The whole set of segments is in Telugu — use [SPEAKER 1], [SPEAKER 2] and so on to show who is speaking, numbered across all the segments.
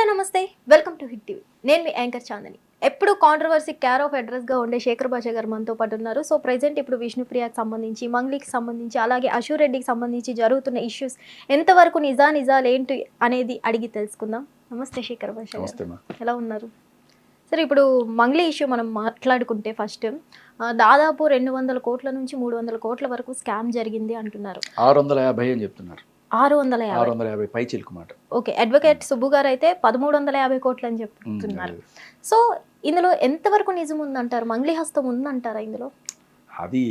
[SPEAKER 1] నమస్తే. Welcome to hit TV. నేను మీ యాంకర్ చాందిని. ఎప్పుడు కాంట్రవర్సీ కేర్ ఆఫ్ అడ్రస్‌గా ఉండే శేఖర్ భాషా గారు మనతో పాటు ఉన్నారు. సో, ప్రెజెంట్ ఇప్పుడు విష్ణుప్రియకి సంబంధించి, మంగ్లీకి సంబంధించి, అలాగే అశు రెడ్డికి సంబంధించి జరుగుతున్న ఇష్యూస్ ఎంతవరకు నిజాలేంటి అనేది అడిగి తెలుసుకుందాం. నమస్తే శేఖర్ భాషా గారు.
[SPEAKER 2] నమస్తే మా.
[SPEAKER 1] ఎలా ఉన్నారు? సరే, ఇప్పుడు మంగ్లీ ఇష్యూ మనం మాట్లాడుకుంటే ఫస్ట్ దాదాపు 200 కోట్ల నుంచి 300 కోట్ల వరకు స్కామ్ జరిగింది అంటున్నారు.
[SPEAKER 2] 650 అని చెప్తున్నారు.
[SPEAKER 1] 650
[SPEAKER 2] 650 పై చిలుకు మాట.
[SPEAKER 1] ఓకే. అడ్వకేట్ సుబ్బు గారు అయితే 1350 కోట్లు అని చెప్తున్నారు. సో ఇందులో ఎంతవరకు నిజం ఉందంటారు? మంగ్లీ హస్తం ఉందంటారా ఇందులో?
[SPEAKER 2] అది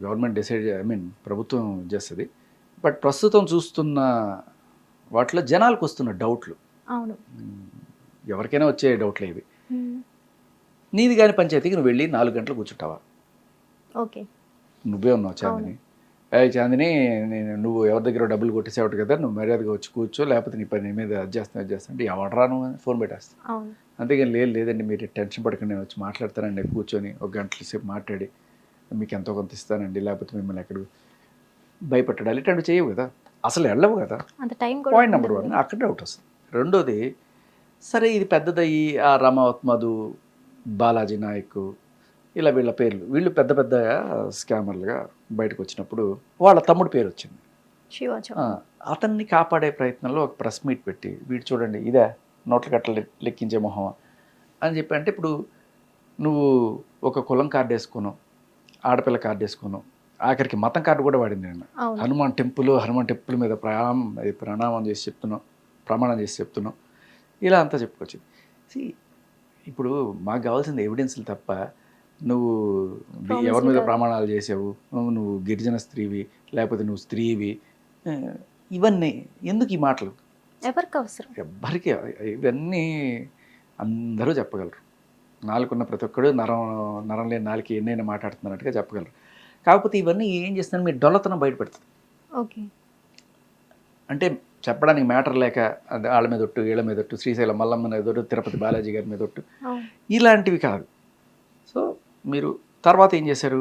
[SPEAKER 2] గవర్నమెంట్ డిసైడ్, ప్రభుత్వం చేస్తుంది. బట్ ప్రస్తుతం చూస్తున్న వాటిలో జనాలకు వస్తున్న డౌట్లు,
[SPEAKER 1] అవును,
[SPEAKER 2] ఎవరికైనా వచ్చే డౌట్లే ఇవి. నీది కాని పంచాయతీకి నువ్వు వెళ్ళి 4 గంటలు కూర్చుంటావా?
[SPEAKER 1] ఓకే.
[SPEAKER 2] నువ్వే ఉన్నావు చాందిని. చాందిని, నువ్వు ఎవరి దగ్గర డబ్బులు కొట్టేసేవాడు కదా, నువ్వు మర్యాదగా వచ్చి కూర్చో, లేకపోతే నీ పని మీద అది చేస్తాను అంటే ఎవడరా నువ్వు ఫోన్ పెట్టేస్తాను. అంతేగాని లేదండి మీరు టెన్షన్ పడకండి, నేను వచ్చి మాట్లాడతానండి, కూర్చొని 1 గంటల సేపు మాట్లాడి మీకు ఎంతో కొంత ఇస్తానండి, లేకపోతే మిమ్మల్ని ఎక్కడికి భయపెట్టడాలి ఇట్లాంటివి చేయవు కదా, అసలు వెళ్ళవు కదా. పాయింట్ నెంబర్ 1 అక్కడ డౌట్ వస్తుంది. రెండోది, సరే ఇది పెద్దదయ్యి ఆ రమావత్ మధు, బాలాజీ నాయక్, ఇలా వీళ్ళు పెద్ద పెద్ద స్కామర్లుగా బయటకు వచ్చినప్పుడు వాళ్ళ తమ్ముడు పేరు వచ్చింది. అతన్ని కాపాడే ప్రయత్నంలో ఒక ప్రెస్ మీట్ పెట్టి, వీడు చూడండి ఇదే నోట్ల కట్టలు లెక్కించే మొహం అని చెప్పి, అంటే ఇప్పుడు నువ్వు ఒక కులం కార్డు వేసుకోను, ఆడపిల్ల కార్డు వేసుకోను, ఆఖరికి మతం కార్డు కూడా వాడింది. నేను హనుమాన్ టెంపుల్ మీద ప్రమాణం చేసి చెప్తున్నావు ఇలా అంతా చెప్పుకొచ్చింది. ఇప్పుడు మాకు కావాల్సింది ఎవిడెన్స్లు తప్ప, నువ్వు ఎవరి మీద ప్రమాణాలు చేసావు, నువ్వు గిరిజన స్త్రీవి, లేకపోతే నువ్వు స్త్రీవి, ఇవన్నీ ఎందుకు ఈ మాటలు?
[SPEAKER 1] ఎవరికి అవసరం?
[SPEAKER 2] ఎవ్వరికి. ఇవన్నీ అందరూ చెప్పగలరు. నాలుగున్న ప్రతి ఒక్కడు నరం లేని నాలుగు ఎన్నైనా మాట్లాడుతున్నట్టుగా చెప్పగలరు. కాకపోతే ఇవన్నీ ఏం చేస్తున్నాను, మీరు డొల్లతనం బయటపెడుతుంది.
[SPEAKER 1] ఓకే.
[SPEAKER 2] అంటే చెప్పడానికి మ్యాటర్ లేక వాళ్ళ మీద ఒట్టు, వీళ్ళ మీద ఒట్టు, శ్రీశైలం మల్లమ్మ మీద ఒట్టు, తిరుపతి బాలాజీ గారి మీద ఒట్టు, ఇలాంటివి కాదు. సో మీరు తర్వాత ఏం చేశారు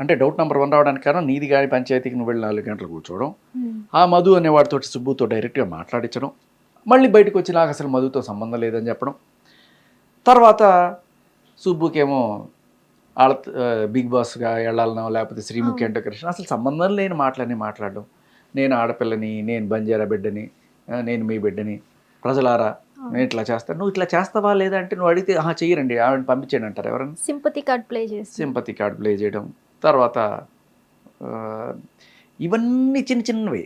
[SPEAKER 2] అంటే, డౌట్ నెంబర్ 1 రావడానికి కారణం నీది కానీ పంచాయతీకి నువ్వు వెళ్ళి 4 గంటలు కూర్చోవడం, ఆ మధు అనేవాడితో సుబ్బుతో డైరెక్ట్గా మాట్లాడించడం, మళ్ళీ బయటకు వచ్చి నాకు అసలు మధుతో సంబంధం లేదని చెప్పడం, తర్వాత సుబ్బుకేమో వాళ్ళ బిగ్ బాస్గా వెళ్ళాలనో, లేకపోతే శ్రీముఖి అంటే కృష్ణ, అసలు సంబంధం లేని మాటలని మాట్లాడడం, నేను ఆడపిల్లని, నేను బంజారా బిడ్డని, నేను మీ బిడ్డని, ప్రజలారా నేను ఇట్లా చేస్తాను, నువ్వు ఇట్లా చేస్తావా లేదా అంటే నువ్వు అడిగితే చెయ్యరండి, ఆవిడని పంపించేయండి అంటారు. ఎవరైనా సింపతి కార్డ్ ప్లే చేయడం. తర్వాత ఇవన్నీ చిన్నవి.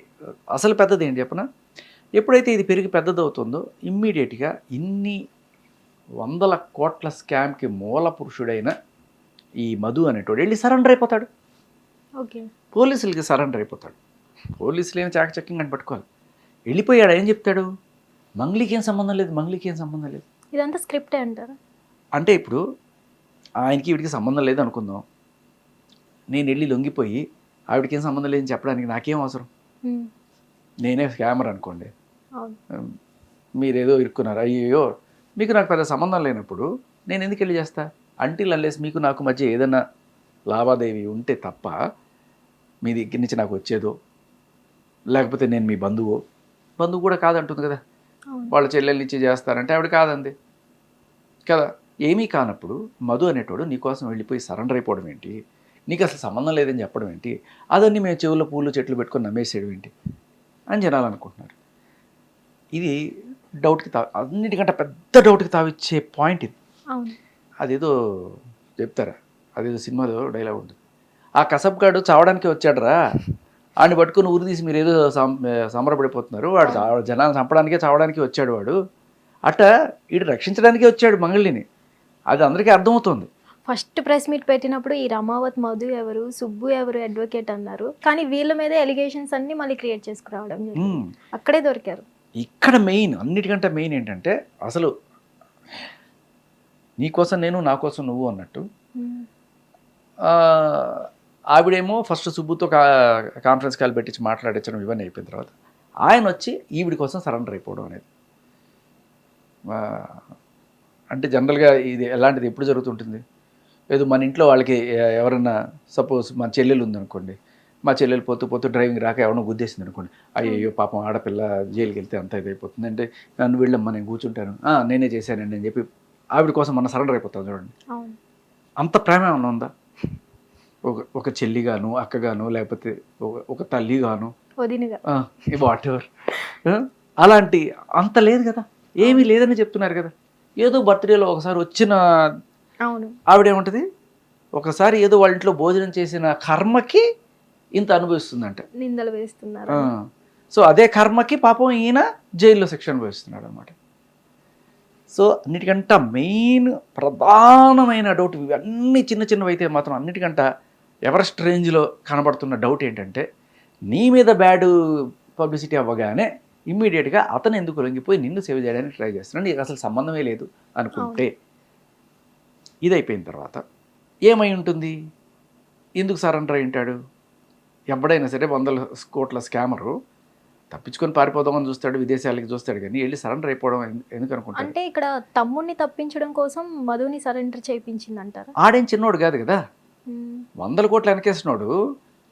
[SPEAKER 2] అసలు పెద్దది ఏంటి చెప్పనా, ఎప్పుడైతే ఇది పెరిగి పెద్దదవుతుందో ఇమ్మీడియట్గా ఇన్ని 100 కోట్ల స్కామ్కి మూల పురుషుడైన ఈ మధు అనేటోడు వెళ్ళి సరెండర్ అయిపోతాడు.
[SPEAKER 1] ఓకే.
[SPEAKER 2] పోలీసులకి సరెండర్ అయిపోతాడు. పోలీసులు ఏమి చాకచక్యంగా అని పట్టుకోవాలి. వెళ్ళిపోయాడు. ఏం చెప్తాడు, మంగ్లీకి ఏం సంబంధం లేదు.
[SPEAKER 1] ఇదంతా స్క్రిప్టే అంటారా? అంటే
[SPEAKER 2] ఇప్పుడు ఆయనకి వీడికి సంబంధం లేదు అనుకుందాం, నేను వెళ్ళి లొంగిపోయి ఆవిడకి ఏం సంబంధం లేదని చెప్పడానికి నాకేం అవసరం? నేనే స్కామర్ అనుకోండి, మీరేదో ఇరుక్కున్నారు, అయ్యో మీకు నాకు పెద్ద సంబంధం లేనప్పుడు నేను ఎందుకు వెళ్ళి చేస్తా? అంటిల్ అన్లెస్ మీకు నాకు మధ్య ఏదైనా లావాదేవీ ఉంటే తప్ప మీ దగ్గర నుంచి నాకు వచ్చేదో, లేకపోతే నేను మీ బంధువు కూడా కాదంటుంది కదా, వాళ్ళ చెల్లెల్నిచ్చి చేస్తారంటే ఆవిడ కాదంది కదా. ఏమీ కానప్పుడు మధు అనేటోడు నీకోసం వెళ్ళిపోయి సరెండర్ అయిపోవడం ఏంటి, నీకు అసలు సంబంధం లేదని చెప్పడం ఏంటి, అదన్నీ మేము చెవుల్లో పూలు చెట్లు పెట్టుకొని నమ్మేసేయడం ఏంటి అని జనాలు అనుకుంటున్నారు. ఇది డౌట్కి అన్నిటికంటే పెద్ద డౌట్కి తావిచ్చే పాయింట్ ఇది. అదేదో చెప్తారా, అదేదో సినిమాలో డైలాగ్ ఉంటుంది, ఆ కసబ్గాడు చావడానికి వచ్చాడరా, వాడిని పట్టుకుని ఊరు తీసి మీరు ఏదో సంబరపడిపోతున్నారు, వాడు జనాలను చంపడానికే చావడానికి వచ్చాడు వాడు, అట్ట వీడు రక్షించడానికే వచ్చాడు మంగళిని, అది అందరికీ అర్థమవుతుంది.
[SPEAKER 1] ఫస్ట్ ప్రెస్ మీట్ పెట్టినప్పుడు ఈ రమావత్ మధు ఎవరు, సుబ్బు ఎవరు అడ్వకేట్ అన్నారు, కానీ వీళ్ళ మీద ఎలిగేషన్స్ అన్ని మళ్ళీ క్రియేట్ చేసుకురావడం అక్కడే దొరికారు. ఇక్కడ
[SPEAKER 2] మెయిన్, అన్నిటికంటే మెయిన్ ఏంటంటే, అసలు నీకోసం నేను, నా కోసం నువ్వు అన్నట్టు, ఆవిడేమో ఫస్ట్ సుబ్బుతో కాన్ఫరెన్స్ కాల్ పెట్టించి మాట్లాడించడం ఇవన్నీ అయిపోయిన తర్వాత ఆయన వచ్చి ఈవిడి కోసం సరెండర్ అయిపోవడం అనేది, అంటే జనరల్గా ఇది ఎలాంటిది ఎప్పుడు జరుగుతుంటుంది? ఏదో మన ఇంట్లో వాళ్ళకి ఎవరన్నా, సపోజ్ మన చెల్లెలు ఉందనుకోండి, మా చెల్లెలు పోతూ పోతూ డ్రైవింగ్ రాక ఎవరినో గుద్దేసింది అనుకోండి, అయ్యో పాపం ఆడపిల్ల జైలుకి వెళ్తే అంత ఇదైపోతుంది అంటే నన్ను వెళ్ళమ్మా నేను కూర్చుంటాను, నేనే చేశానండి అని చెప్పి ఆవిడ కోసం మనం సరెండర్ అయిపోతాం చూడండి. అంత ప్రేమ ఏమన్నా ఉందా? ఒక చెల్లిగాను, అక్కగాను, లేకపోతే ఒక తల్లిగాను, వాట్ ఎవర్, అలాంటి అంత లేదు కదా, ఏమీ లేదని చెప్తున్నారు కదా. ఏదో బర్త్డేలో ఒకసారి వచ్చిన ఆవిడేముంటుంది, ఒకసారి ఏదో వాళ్ళ ఇంట్లో భోజనం చేసిన కర్మకి ఇంత అనుభవిస్తుందంట,
[SPEAKER 1] నిందలు వేస్తున్నారు.
[SPEAKER 2] సో అదే కర్మకి పాపం ఈయన జైల్లో శిక్ష అనుభవిస్తున్నాడు అనమాట. సో అన్నిటికంటే మెయిన్ ప్రధానమైన డౌట్, ఇవన్నీ చిన్న చిన్నవి అయితే మాత్రం అన్నిటికంటే ఎవరెస్ట్ రేంజ్లో కనబడుతున్న డౌట్ ఏంటంటే, నీ మీద బ్యాడ్ పబ్లిసిటీ అవ్వగానే ఇమ్మీడియట్గా అతను ఎందుకు లొంగిపోయి నిన్ను సేవ్ చేయడానికి ట్రై చేస్తున్నాడు, నీకు అసలు సంబంధమే లేదు అనుకుంటే, ఇది అయిపోయిన తర్వాత ఏమై ఉంటుంది, ఎందుకు సరెండర్ అయి ఉంటాడు? ఎవడైనా సరే 100 కోట్ల స్కామరు తప్పించుకొని పారిపోదామని చూస్తాడు, విదేశాలకి చూస్తాడు, కానీ వెళ్ళి సరెండర్ అయిపోవడం ఎందుకు అనుకుంటాడు?
[SPEAKER 1] అంటే ఇక్కడ తమ్ముడిని తప్పించడం కోసం మధుని సరెండర్ చేయించింది అంటారా?
[SPEAKER 2] ఆడేం చిన్నోడు కాదు కదా, 100 కోట్లు వెనకేసినోడు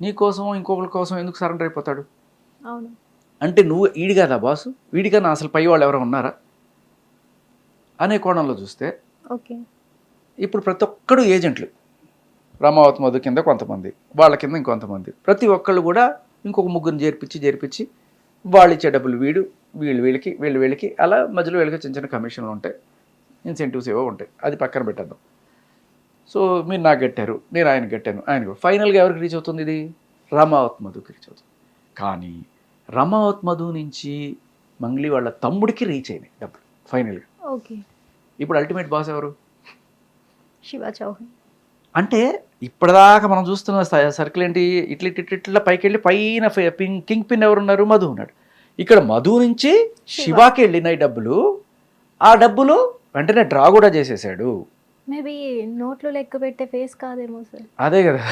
[SPEAKER 2] నీ కోసం ఇంకొకరి కోసం ఎందుకు సరెండర్ అయిపోతాడు?
[SPEAKER 1] అవును.
[SPEAKER 2] అంటే నువ్వు ఈడి కదా బాసు, వీడికన్నా అసలు పై వాళ్ళు ఎవరు ఉన్నారా అనే కోణంలో చూస్తే,
[SPEAKER 1] ఓకే,
[SPEAKER 2] ఇప్పుడు ప్రతి ఒక్కడు ఏజెంట్లు, రామావతి మధు కింద కొంతమంది, వాళ్ళ కింద ఇంకొంతమంది, ప్రతి ఒక్కళ్ళు కూడా ఇంకొక ముగ్గురిని చేర్పించి వాళ్ళు ఇచ్చే డబ్బులు వీళ్ళకి అలా మధ్యలో వీళ్ళకి చిన్న చిన్న కమిషన్లు ఉంటాయి, ఇన్సెంటివ్స్ ఏవో ఉంటాయి, అది పక్కన పెట్టేద్దాం. సో మీరు నాకు కట్టారు, నేను ఆయన కట్టాను, ఆయన ఫైనల్గా ఎవరికి రీచ్ అవుతుంది? ఇది రామావతి మధుకి రీచ్ అవుతుంది. కానీ రామావతి మధు నుంచి మంగ్లీ వాళ్ళ తమ్ముడికి రీచ్ అయినాయి డబ్బులు ఫైనల్గా.
[SPEAKER 1] ఓకే,
[SPEAKER 2] ఇప్పుడు అల్టిమేట్ బాస్ ఎవరు?
[SPEAKER 1] శివ చౌహాన్.
[SPEAKER 2] అంటే ఇప్పటిదాకా మనం చూస్తున్న సర్కిల్ ఏంటి, ఇట్లా పైకి వెళ్ళి పైన కింగ్ పిన్ ఎవరున్నారు? మధు ఉన్నాడు. ఇక్కడ మధు నుంచి శివాకి వెళ్ళినాయి డబ్బులు, ఆ డబ్బులు వెంటనే డ్రా కూడా చేసేసాడు.
[SPEAKER 1] మేబీ నోట్లు లెక్క పెట్టే ఫేస్ కాదేమో సార్.
[SPEAKER 2] అదే కదా.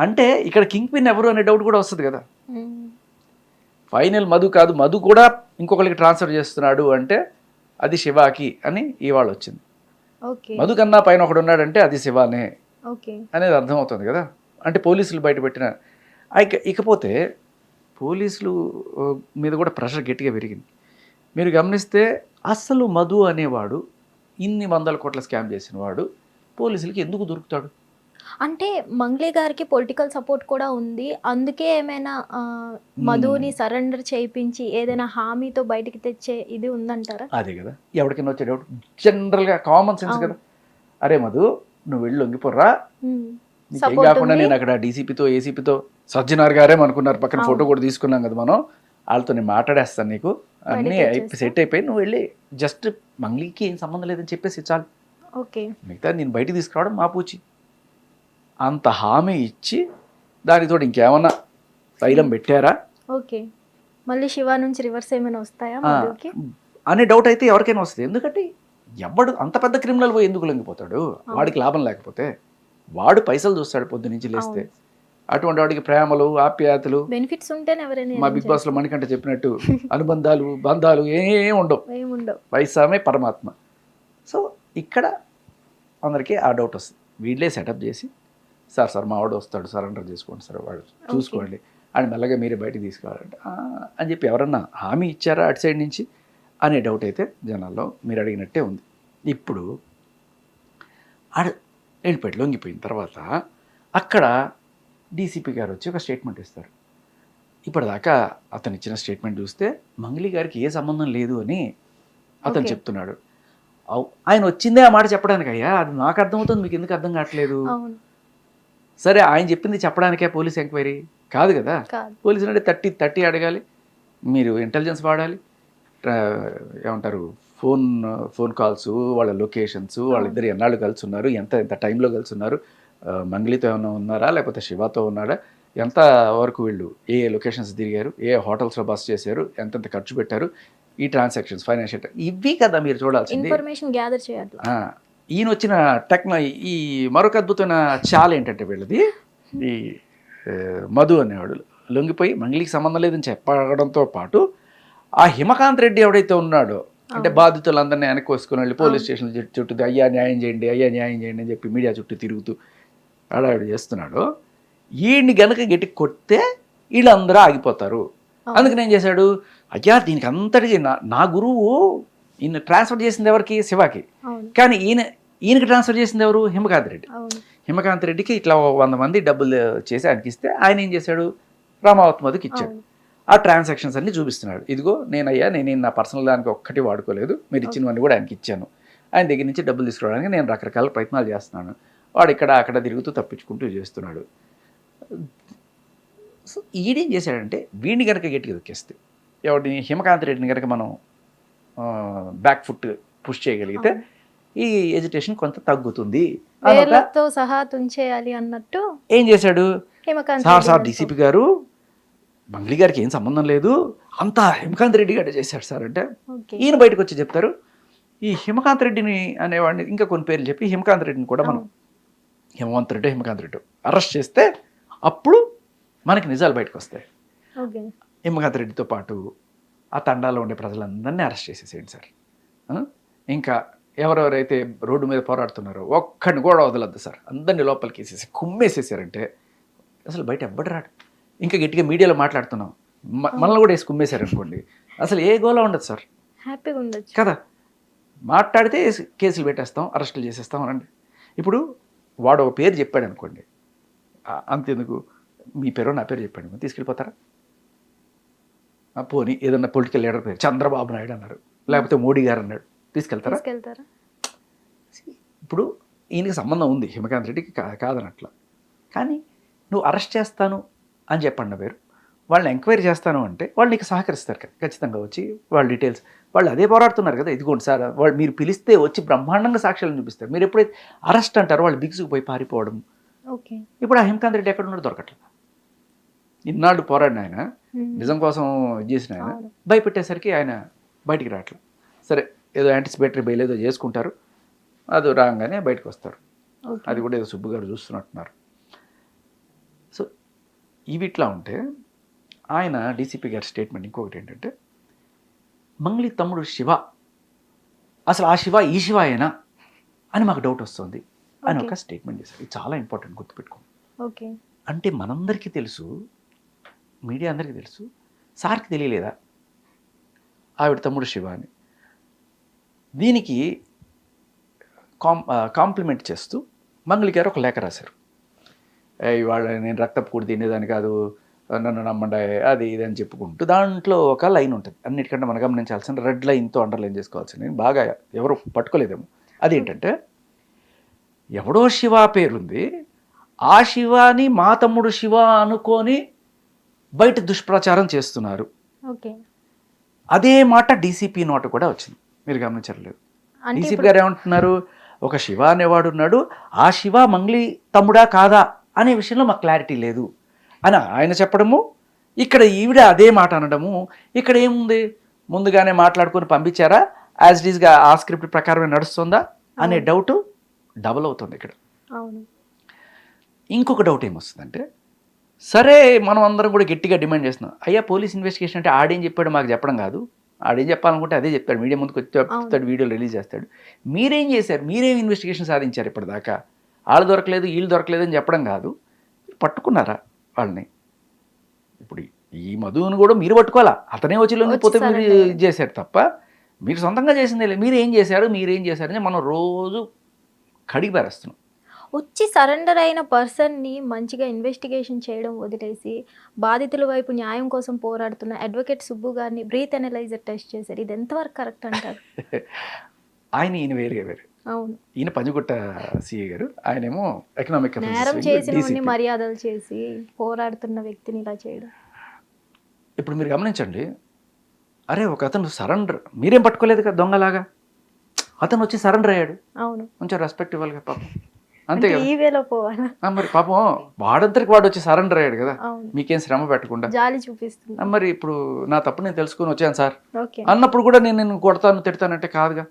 [SPEAKER 2] అంటే ఇక్కడ కింగ్ పిన్ ఎవరు అనే డౌట్ కూడా వస్తుంది కదా. ఫైనల్ మధు కాదు, మధు కూడా ఇంకొకరికి ట్రాన్స్ఫర్ చేస్తున్నాడు అంటే అది శివాకి అని ఇవాళ వచ్చింది. మధు కన్నా పైన ఒకడు ఉన్నాడంటే అది శివానే అనేది అర్థమవుతుంది కదా. అంటే పోలీసులు బయటపెట్టిన ఇకపోతే పోలీసులు మీద కూడా ప్రెషర్ గట్టిగా పెరిగింది. మీరు గమనిస్తే అసలు మధు అనేవాడు ఇన్ని 100 కోట్ల స్కామ్ చేసిన వాడు పోలీసులకి ఎందుకు దొరుకుతాడు?
[SPEAKER 1] అంటే మంగ్లీ గారికి పొలిటికల్ సపోర్ట్ కూడా ఉంది, అందుకే ఏమైనా మధుని సరెండర్ చేయించి ఏదైనా హామీతో బయటికి తెచ్చే ఇది ఉందంటారా?
[SPEAKER 2] అదే కదా, ఎవరికైనా వచ్చే డౌట్ జనరల్గా కామన్ సెన్స్ కదా. అరే మధు నువ్వు వెళ్ళి లొంగిపోర్రా, నీకేం కాకుండా నేను అక్కడ డీసీపీతో ఏసీపీతో సజ్జనార్ గారే అనుకున్నారు, పక్కన ఫోటో కూడా తీసుకున్నాం కదా మనం, వాళ్ళతో నేను మాట్లాడేస్తాను, నీకు అన్నీ సెట్ అయిపోయి నువ్వు వెళ్ళి జస్ట్ మంగ్లీకి ఏం సంబంధం లేదని చెప్పేసి చాలు, మిగతా నేను బయటికి తీసుకురావడం మా పూచి అంత హామీ ఇచ్చి దానితో ఇంకేమన్నా తైలం పెట్టారా?
[SPEAKER 1] ఓకే, మళ్ళీ శివ నుంచి రివర్స్ ఏమైనా వస్తాయా
[SPEAKER 2] అనే డౌట్ అయితే ఎవరికైనా వస్తుంది. ఎందుకంటే ఎవడు అంత పెద్ద క్రిమినల్ పోయి ఎందుకు లొంగిపోతాడు? వాడికి లాభం లేకపోతే వాడు పైసలు చూస్తాడు పొద్దు నుంచి లేస్తే. అటువంటి వాడికి ప్రేమలు ఆప్యాయతలు
[SPEAKER 1] బెనిఫిట్స్ ఉంటేనే ఎవరైనా,
[SPEAKER 2] మా బిగ్ బాస్ లో మణికంఠ చెప్పినట్టు అనుబంధాలు బంధాలు ఏం ఉండవు, పైసామే పరమాత్మ. సో ఇక్కడ అందరికీ ఆ డౌట్ వస్తుంది. వీళ్ళే సెటప్ చేసి సార్ మా వాడు వస్తాడు, సరెండర్ చేసుకోండి సార్, వాడు చూసుకోండి అని మెల్లగా మీరే బయటికి తీసుకురావాలంటే అని చెప్పి ఎవరన్నా హామీ ఇచ్చారా అటు సైడ్ నుంచి అనే డౌట్ అయితే జనాల్లో మీరు అడిగినట్టే ఉంది. ఇప్పుడు వెళ్ళిపోయి లొంగిపోయిన తర్వాత అక్కడ డీసీపీ గారు వచ్చి ఒక స్టేట్మెంట్ ఇస్తారు. ఇప్పటిదాకా అతను ఇచ్చిన స్టేట్మెంట్ చూస్తే మంగ్లీ గారికి ఏ సంబంధం లేదు అని అతను చెప్తున్నాడు. ఆయన వచ్చిందే ఆ మాట చెప్పడానికి. అయ్యా అది నాకు అర్థమవుతుంది, మీకు ఎందుకు అర్థం కావట్లేదు? సరే ఆయన చెప్పింది చెప్పడానికే పోలీస్ ఎంక్వైరీ కాదు కదా. పోలీసులు అంటే 30 అడగాలి, మీరు ఇంటెలిజెన్స్ వాడాలి, ఏమంటారు ఫోన్ కాల్స్, వాళ్ళ లొకేషన్స్, వాళ్ళిద్దరు ఎన్నాళ్ళు కలిసి ఉన్నారు, ఎంత టైంలో కలిసి ఉన్నారు, మంగ్లీతో ఏమైనా ఉన్నారా లేకపోతే శివాతో ఉన్నాడా, ఎంత వరకు వీళ్ళు ఏ లొకేషన్స్ తిరిగారు, ఏ హోటల్స్లో బస్ చేశారు, ఎంతెంత ఖర్చు పెట్టారు, ఈ ట్రాన్సాక్షన్స్ ఫైనాన్షియల్ ఇవి కదా మీరు చూడాల్సింది,
[SPEAKER 1] ఇన్ఫర్మేషన్ గ్యాదర్ చేయాలి.
[SPEAKER 2] ఈయన వచ్చిన ఈ మరొక అద్భుతమైన చాల్ ఏంటంటే వీళ్ళది, ఈ మధు అనేవాడు లొంగిపోయి మంగ్లీకి సంబంధం లేదని చెప్పడంతో పాటు ఆ హిమకాంత్ రెడ్డి ఎవడైతే ఉన్నాడో అంటే బాధితులందరినీ వెనక్కి వేసుకుని వెళ్ళి పోలీస్ స్టేషన్ చుట్టూ అయ్యా న్యాయం చేయండి అని చెప్పి మీడియా చుట్టూ తిరుగుతూ ఆడావిడ చేస్తున్నాడో, వీడిని గనక గట్టి కొడితే వీళ్ళందరూ ఆగిపోతారు. అందుకని ఏం చేశాడు, అయ్యా దీనికి అంతటికి నా గురువు ఈయన ట్రాన్స్ఫర్ చేసింది ఎవరికి, శివాకి. కానీ ఈయనకి ట్రాన్స్ఫర్ చేసింది ఎవరు, హిమకాంత్ రెడ్డి. హిమకాంత్ రెడ్డికి ఇట్లా 100 మంది డబ్బులు చేసి ఆయనకి ఇస్తే ఆయన ఏం చేశాడు, రామావత్ మధుకి ఇచ్చాడు. ఆ ట్రాన్సాక్షన్స్ అన్ని చూపిస్తున్నాడు. ఇదిగో నేను నా పర్సనల్ దానికి ఒక్కటి వాడుకోలేదు, మీరు ఇచ్చినవన్నీ కూడా ఆయనకి ఇచ్చాను. ఆయన దగ్గర నుంచి డబ్బులు తీసుకోవడానికి నేను రకరకాల ప్రయత్నాలు చేస్తున్నాను. వాడు ఇక్కడ అక్కడ తిరుగుతూ తప్పించుకుంటూ చేస్తున్నాడు. సో ఈడేం చేశాడంటే వీడిని కనుక గట్టిగా దొక్కేస్తే, ఎవరిని, హిమకాంత్ రెడ్డిని కనుక మనం బ్యాక్ ఫుట్ పుష్ చేయగలిగితే ఈ ఎజిటేషన్ కొంత తగ్గుతుంది.
[SPEAKER 1] వేర్లతో సహా తుంచేయాలి అన్నట్టు
[SPEAKER 2] ఏం చేశాడు,
[SPEAKER 1] హిమకాంత్
[SPEAKER 2] సార్ డీసీపీ గారు మంగ్లీ గారికి ఏం సంబంధం లేదు, అంతా హిమకాంత్ రెడ్డి గారు చేశాడు సార్ అంటే, ఈయన బయటకు వచ్చి చెప్తారు ఈ హిమకాంత్ రెడ్డిని అనేవాడిని ఇంకా కొన్ని పేర్లు చెప్పి హిమకాంత్ రెడ్డిని కూడా మనం హిమకాంత్ రెడ్డి అరెస్ట్ చేస్తే అప్పుడు మనకి నిజాలు బయటకు వస్తాయి. హిమకాంత్ రెడ్డితో పాటు ఆ తండాలో ఉండే ప్రజలందరినీ అరెస్ట్ చేసేసేయండి సార్. ఇంకా ఎవరెవరైతే రోడ్డు మీద పోరాడుతున్నారో ఒక్కడిని కూడా వదలద్దు సార్, అందరినీ లోపలికి వేసేసి కుమ్మేసేసారంటే అసలు బయట ఎవ్వడు రాడు. ఇంకా గట్టిగా మీడియాలో మాట్లాడుతున్నాం, మనల్ని కూడా వేసి కుమ్మేశారనుకోండి, అసలు ఏ గోలా ఉండదు సార్,
[SPEAKER 1] హ్యాపీగా ఉండొచ్చు
[SPEAKER 2] కదా. మాట్లాడితే కేసులు పెట్టేస్తాం, అరెస్టులు చేసేస్తాం అనండి. ఇప్పుడు వాడు ఒక పేరు చెప్పాడు అనుకోండి, అంతెందుకు మీ పేరు నా పేరు చెప్పాడు, తీసుకెళ్ళిపోతారా? పోనీ ఏదన్నా పొలిటికల్ లీడర్ పేరు చంద్రబాబు నాయుడు అన్నారు, లేకపోతే మోడీ గారు అన్నాడు, తీసుకెళ్తారా? ఇప్పుడు ఈయనకి సంబంధం ఉంది హిమకాంత్ రెడ్డికి, కాదనట్ల. కానీ నువ్వు అరెస్ట్ చేస్తాను అని చెప్పండి పేరు, వాళ్ళని ఎంక్వైరీ చేస్తాను అంటే వాళ్ళు నీకు సహకరిస్తారు కదా, ఖచ్చితంగా వచ్చి వాళ్ళ డీటెయిల్స్, వాళ్ళు అదే పోరాడుతున్నారు కదా, ఇదిగోండి సార్ వాళ్ళు మీరు పిలిస్తే వచ్చి బ్రహ్మాండంగా సాక్ష్యాలను చూపిస్తారు. మీరు ఎప్పుడైతే అరెస్ట్ అంటారో వాళ్ళు బిగుసుకుపోయి పారిపోవడం. ఇప్పుడు ఆ హిమకాంత్ రెడ్డి ఎక్కడ ఉన్నాడు, దొరకట్లేదు. ఇన్నాళ్ళు పోరాడిన ఆయన, నిజం కోసం చేసిన ఆయన భయపెట్టేసరికి ఆయన బయటికి రావట్లేదు. సరే ఏదో యాంటిసిపేటరీ బెయిల్ ఏదో చేసుకుంటారు, అది రాగానే బయటకు వస్తారు. అది కూడా ఏదో సుబ్బు గారు చూస్తున్నట్టున్నారు. సో ఇవి ఇట్లా ఉంటే ఆయన డీసీపీ గారి స్టేట్మెంట్ ఇంకొకటి ఏంటంటే, మంగ్లీ తమ్ముడు శివ, అసలు ఆ శివ ఈ శివ అయినా అని మాకు డౌట్ వస్తుంది అని ఒక స్టేట్మెంట్ చేశారు. ఇది చాలా ఇంపార్టెంట్, గుర్తుపెట్టుకోండి. అంటే మనందరికీ తెలుసు, మీడియా అందరికీ తెలుసు, సార్కి తెలియలేదా ఆవిడ తమ్ముడు శివ అని. దీనికి కాంప్లిమెంట్ చేస్తూ మంగ్లీ గారు ఒక లేఖ రాశారు. ఇవాళ నేను రక్తపు కూడి తినేదాన్ని కాదు, నన్ను నమ్మండి అది ఇది అని చెప్పుకుంటూ దాంట్లో ఒక లైన్ ఉంటుంది, అన్నిటికంటే మనం గమనించాల్సిన రెడ్ లైన్తో అండర్లైన్ చేసుకోవాల్సింది, బాగా ఎవరు పట్టుకోలేదేమో. అదేంటంటే, ఎవడో శివ పేరుంది, ఆ శివాని మా తమ్ముడు శివ అనుకొని బయట దుష్ప్రచారం చేస్తున్నారు. అదే మాట డీసీపీ నోట కూడా వచ్చింది, మీరు గమనించలేదు. డీసీపీ గారు ఏమంటున్నారు, ఒక శివ అనేవాడు ఉన్నాడు, ఆ శివ మంగ్లీ తమ్ముడా కాదా అనే విషయంలో మాకు క్లారిటీ లేదు అని ఆయన చెప్పడము, ఇక్కడ ఈవిడ అదే మాట అనడము. ఇక్కడ ఏముంది, ముందుగానే మాట్లాడుకొని పంపించారా, యాజ్ ఇట్ ఈస్గా ఆ స్క్రిప్ట్ ప్రకారమే నడుస్తుందా అనే డౌట్ డబుల్ అవుతుంది ఇక్కడ. ఇంకొక డౌట్ ఏమొస్తుందంటే, సరే మనం అందరం కూడా గట్టిగా డిమాండ్ చేస్తున్నాం, అయ్యా పోలీస్ ఇన్వెస్టిగేషన్ అంటే ఆడేం చెప్పాడు మాకు చెప్పడం కాదు, ఆడేం చెప్పాలనుకుంటే అదే చెప్తాడు, మీడియా ముందుకు వచ్చి చెప్తాడు, వీడియోలు రిలీజ్ చేస్తాడు. మీరేం చేశారు, మీరేం ఇన్వెస్టిగేషన్ సాధించారు ఇప్పటిదాకా, వాళ్ళు దొరకలేదు వీళ్ళు దొరకలేదు అని చెప్పడం కాదు, పట్టుకున్నారా వాళ్ళని? ఇప్పుడు ఈ మధుని కూడా మీరు పట్టుకోవాలా, అతనే వచ్చి లొంగిపోతే మీరు ఇది చేశారు తప్ప మీరు సొంతంగా చేసిందే. మీరు ఏం చేశారని మనం రోజు కడిగి పారేస్తున్నాం.
[SPEAKER 1] వచ్చి సరెండర్ అయిన పర్సన్ని మంచిగా ఇన్వెస్టిగేషన్ చేయడం వదిలేసి బాధితుల వైపు న్యాయం కోసం పోరాడుతున్న అడ్వకేట్ సుబ్బు గారిని బ్రీత్ అనలైజర్ టెస్ట్ చేశారు. ఇది ఎంతవరకు కరెక్ట్ అంటారు?
[SPEAKER 2] ఈయన వేరే.
[SPEAKER 1] అవును,
[SPEAKER 2] ఈయన పంజగుట్ట సిఏ గారు, ఆయనేమో ఎకనామిక్
[SPEAKER 1] నేరం చేసిన మర్యాదలు చేసి పోరాడుతున్న వ్యక్తిని ఇలా చేయడం.
[SPEAKER 2] ఇప్పుడు మీరు గమనించండి, అరే ఒక అతను సరెండర్, మీరేం పట్టుకోలేదు కదా దొంగలాగా, అతను వచ్చి సరెండర్ అయ్యాడు.
[SPEAKER 1] అవును,
[SPEAKER 2] కొంచెం రెస్పెక్ట్ ఇవ్వాలి పాపం, అంతే కదా.
[SPEAKER 1] ఈ వేలో పోవాలా
[SPEAKER 2] మరి పాపం వాడంతరికి వాడు వచ్చి సరెండర్ అయ్యాడు కదా, మీకేం శ్రమ పెట్టకుండా
[SPEAKER 1] జాలి చూపిస్తుంది.
[SPEAKER 2] మరి ఇప్పుడు నా తప్పు నేను తెలుసుకుని వచ్చాను సార్ అన్నప్పుడు కూడా నేను కొడతాను తిడతానంటే కాదుగా.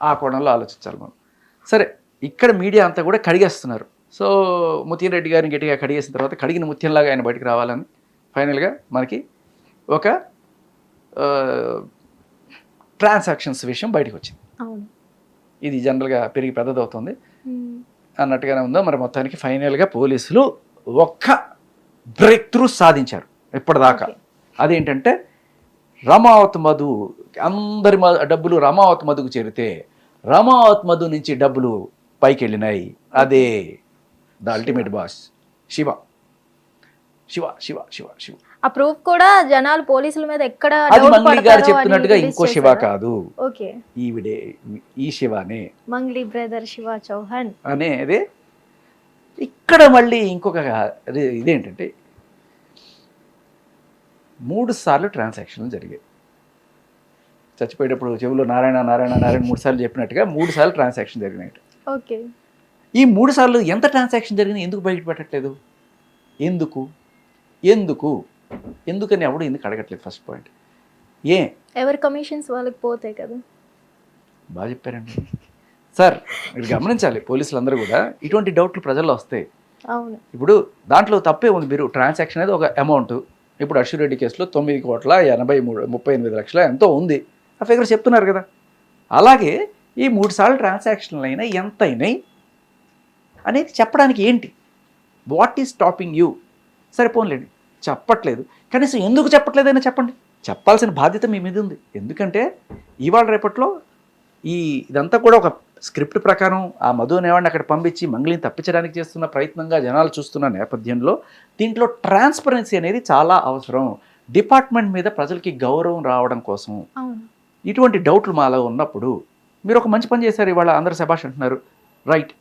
[SPEAKER 2] ఆ కోణంలో ఆలోచించాలి మనం. సరే, ఇక్కడ మీడియా అంతా కూడా కడిగేస్తున్నారు. సో ముత్యం రెడ్డి గారిని గట్టిగా కడిగేసిన తర్వాత కడిగిన ముత్యంలాగా ఆయన బయటకు రావాలని ఫైనల్గా మనకి ఒక ట్రాన్సాక్షన్స్ విషయం బయటకు వచ్చింది. ఇది జనరల్గా పెరిగి పెద్దదవుతుంది అన్నట్టుగానే ఉందో మరి. మొత్తానికి ఫైనల్గా పోలీసులు ఒక్క బ్రేక్ త్రూ సాధించారు ఇప్పటిదాకా.
[SPEAKER 1] Okay.
[SPEAKER 2] అదేంటంటే రమావత్ మధు అందరి డబ్బులు రమావత్ మధుకు చేరితే రమావత్ మధు నుంచి డబ్బులు పైకి వెళ్ళినాయి. అదే the ultimate boss Shiva Shiva Shiva Shiva Shiva.
[SPEAKER 1] ఆ ప్రూఫ్ కూడా జనాలు పోలీసుల మీద ఎక్కడ
[SPEAKER 2] అది
[SPEAKER 1] doubt
[SPEAKER 2] మంగ్లీ గారు
[SPEAKER 1] పడతారో అని
[SPEAKER 2] చెప్తున్నట్టుగా
[SPEAKER 1] release
[SPEAKER 2] ఇంకో శివ
[SPEAKER 1] చేశారా?
[SPEAKER 2] కాదు,
[SPEAKER 1] ఓకే,
[SPEAKER 2] ఈవిడే ఈ శివానే
[SPEAKER 1] మంగ్లీ బ్రదర్ శివ చౌహాన్.
[SPEAKER 2] అనేది. ఇక్కడ మళ్ళీ ఇంకొక ఇదేంటంటే 3 సార్లు ట్రాన్సాక్షన్లు జరిగాయి. చచ్చిపోయేటప్పుడు చెవులో నారాయణ నారాయణ నారాయణ 3 సార్లు చెప్పినట్టుగా 3 సార్లు ట్రాన్సాక్షన్ జరిగినాయి.
[SPEAKER 1] ఓకే,
[SPEAKER 2] ఈ 3 సార్లు ఎంత ట్రాన్సాక్షన్ జరిగింది ఎందుకు బయట పెట్టట్లేదు? ఎందుకు ఎందుకు ఎందుకని ఎవడు ఎందుకు అడగట్లేదు? First point.
[SPEAKER 1] ఎవరి కమిషన్స్ వాళ్ళకి పోతాయి కదా.
[SPEAKER 2] బాగా చెప్పారండి సార్. మీరు గమనించాలి, పోలీసులందరూ కూడా ఇటువంటి డౌట్లు ప్రజల్లో వస్తాయి.
[SPEAKER 1] అవును,
[SPEAKER 2] ఇప్పుడు దాంట్లో తప్పే ఉంది. మీరు ట్రాన్సాక్షన్ అనేది ఒక అమౌంట్. ఇప్పుడు అశ్వరెడ్డి కేసులో 9,83,38,00,000 ఎంతో ఉంది. ఆ ఫిగర్ చెప్తున్నారు కదా. అలాగే ఈ 3 సార్లు ట్రాన్సాక్షన్లు అయినా ఎంత అయినాయి అనేది చెప్పడానికి ఏంటి? What is stopping you? సరిపోలేండి, చెప్పట్లేదు. కనీసం ఎందుకు చెప్పట్లేదైనా చెప్పండి. చెప్పాల్సిన బాధ్యత మీ మీద ఉంది. ఎందుకంటే ఇవాళ రేపట్లో ఇదంతా కూడా ఒక స్క్రిప్ట్ ప్రకారం ఆ మధు అనేవాడిని అక్కడ పంపించి మంగ్లీని తప్పించడానికి చేస్తున్న ప్రయత్నంగా జనాలు చూస్తున్న నేపథ్యంలో దీంట్లో ట్రాన్స్పరెన్సీ అనేది చాలా అవసరం. డిపార్ట్మెంట్ మీద ప్రజలకి గౌరవం రావడం కోసం
[SPEAKER 1] అవును,
[SPEAKER 2] ఇటువంటి డౌట్లు మాలో ఉన్నప్పుడు మీరు ఒక మంచి పని చేశారు. ఇవాళ అందరు శభాష్ అంటున్నారు, రైట్.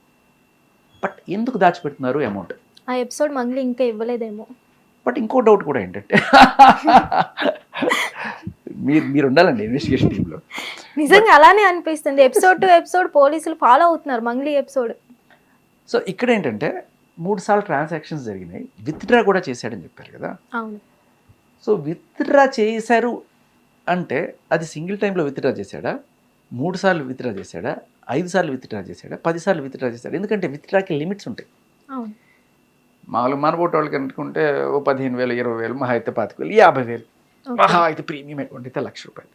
[SPEAKER 2] బట్ ఎందుకు దాచిపెడుతున్నారు అమౌంట్?
[SPEAKER 1] ఆ ఎపిసోడ్ మంగ్లీ ఇంకా ఇవ్వలేదేమో.
[SPEAKER 2] బట్ ఇంకో డౌట్ కూడా ఏంటంటే మీరు ఉండాలండి ఇన్వెస్టిగేషన్ టీంలో.
[SPEAKER 1] నిజంగా అలానే అనిపిస్తుంది. ఎపిసోడ్ టు ఎపిసోడ్ పోలీసులు ఫాలో అవుతున్నారు మంగ్లీ ఎపిసోడ్.
[SPEAKER 2] సో ఇక్కడ ఏంటంటే 3 సార్లు ట్రాన్సాక్షన్స్ జరిగినాయి. విత్డ్రా కూడా చేశాడని చెప్పారు కదా.
[SPEAKER 1] అవును,
[SPEAKER 2] సో విత్డ్రా చేశారు అంటే అది సింగిల్ టైంలో విత్డ్రా చేశాడా, 3 సార్లు విత్డ్రా చేశాడా, 5 సార్లు విత్డ్రా చేశాడా, 10 సార్లు విత్డ్రా చేశాడా? ఎందుకంటే విత్డ్రాకి లిమిట్స్ ఉంటాయి.
[SPEAKER 1] అవును,
[SPEAKER 2] మామూలుగా మనబోటి వాళ్ళకి అనుకుంటే ఓ 15,000, 20,000, మహా అయితే 25,000, 50,000, మహా అయితే ప్రీమియం అకౌంట్ అయితే ₹1,00,000.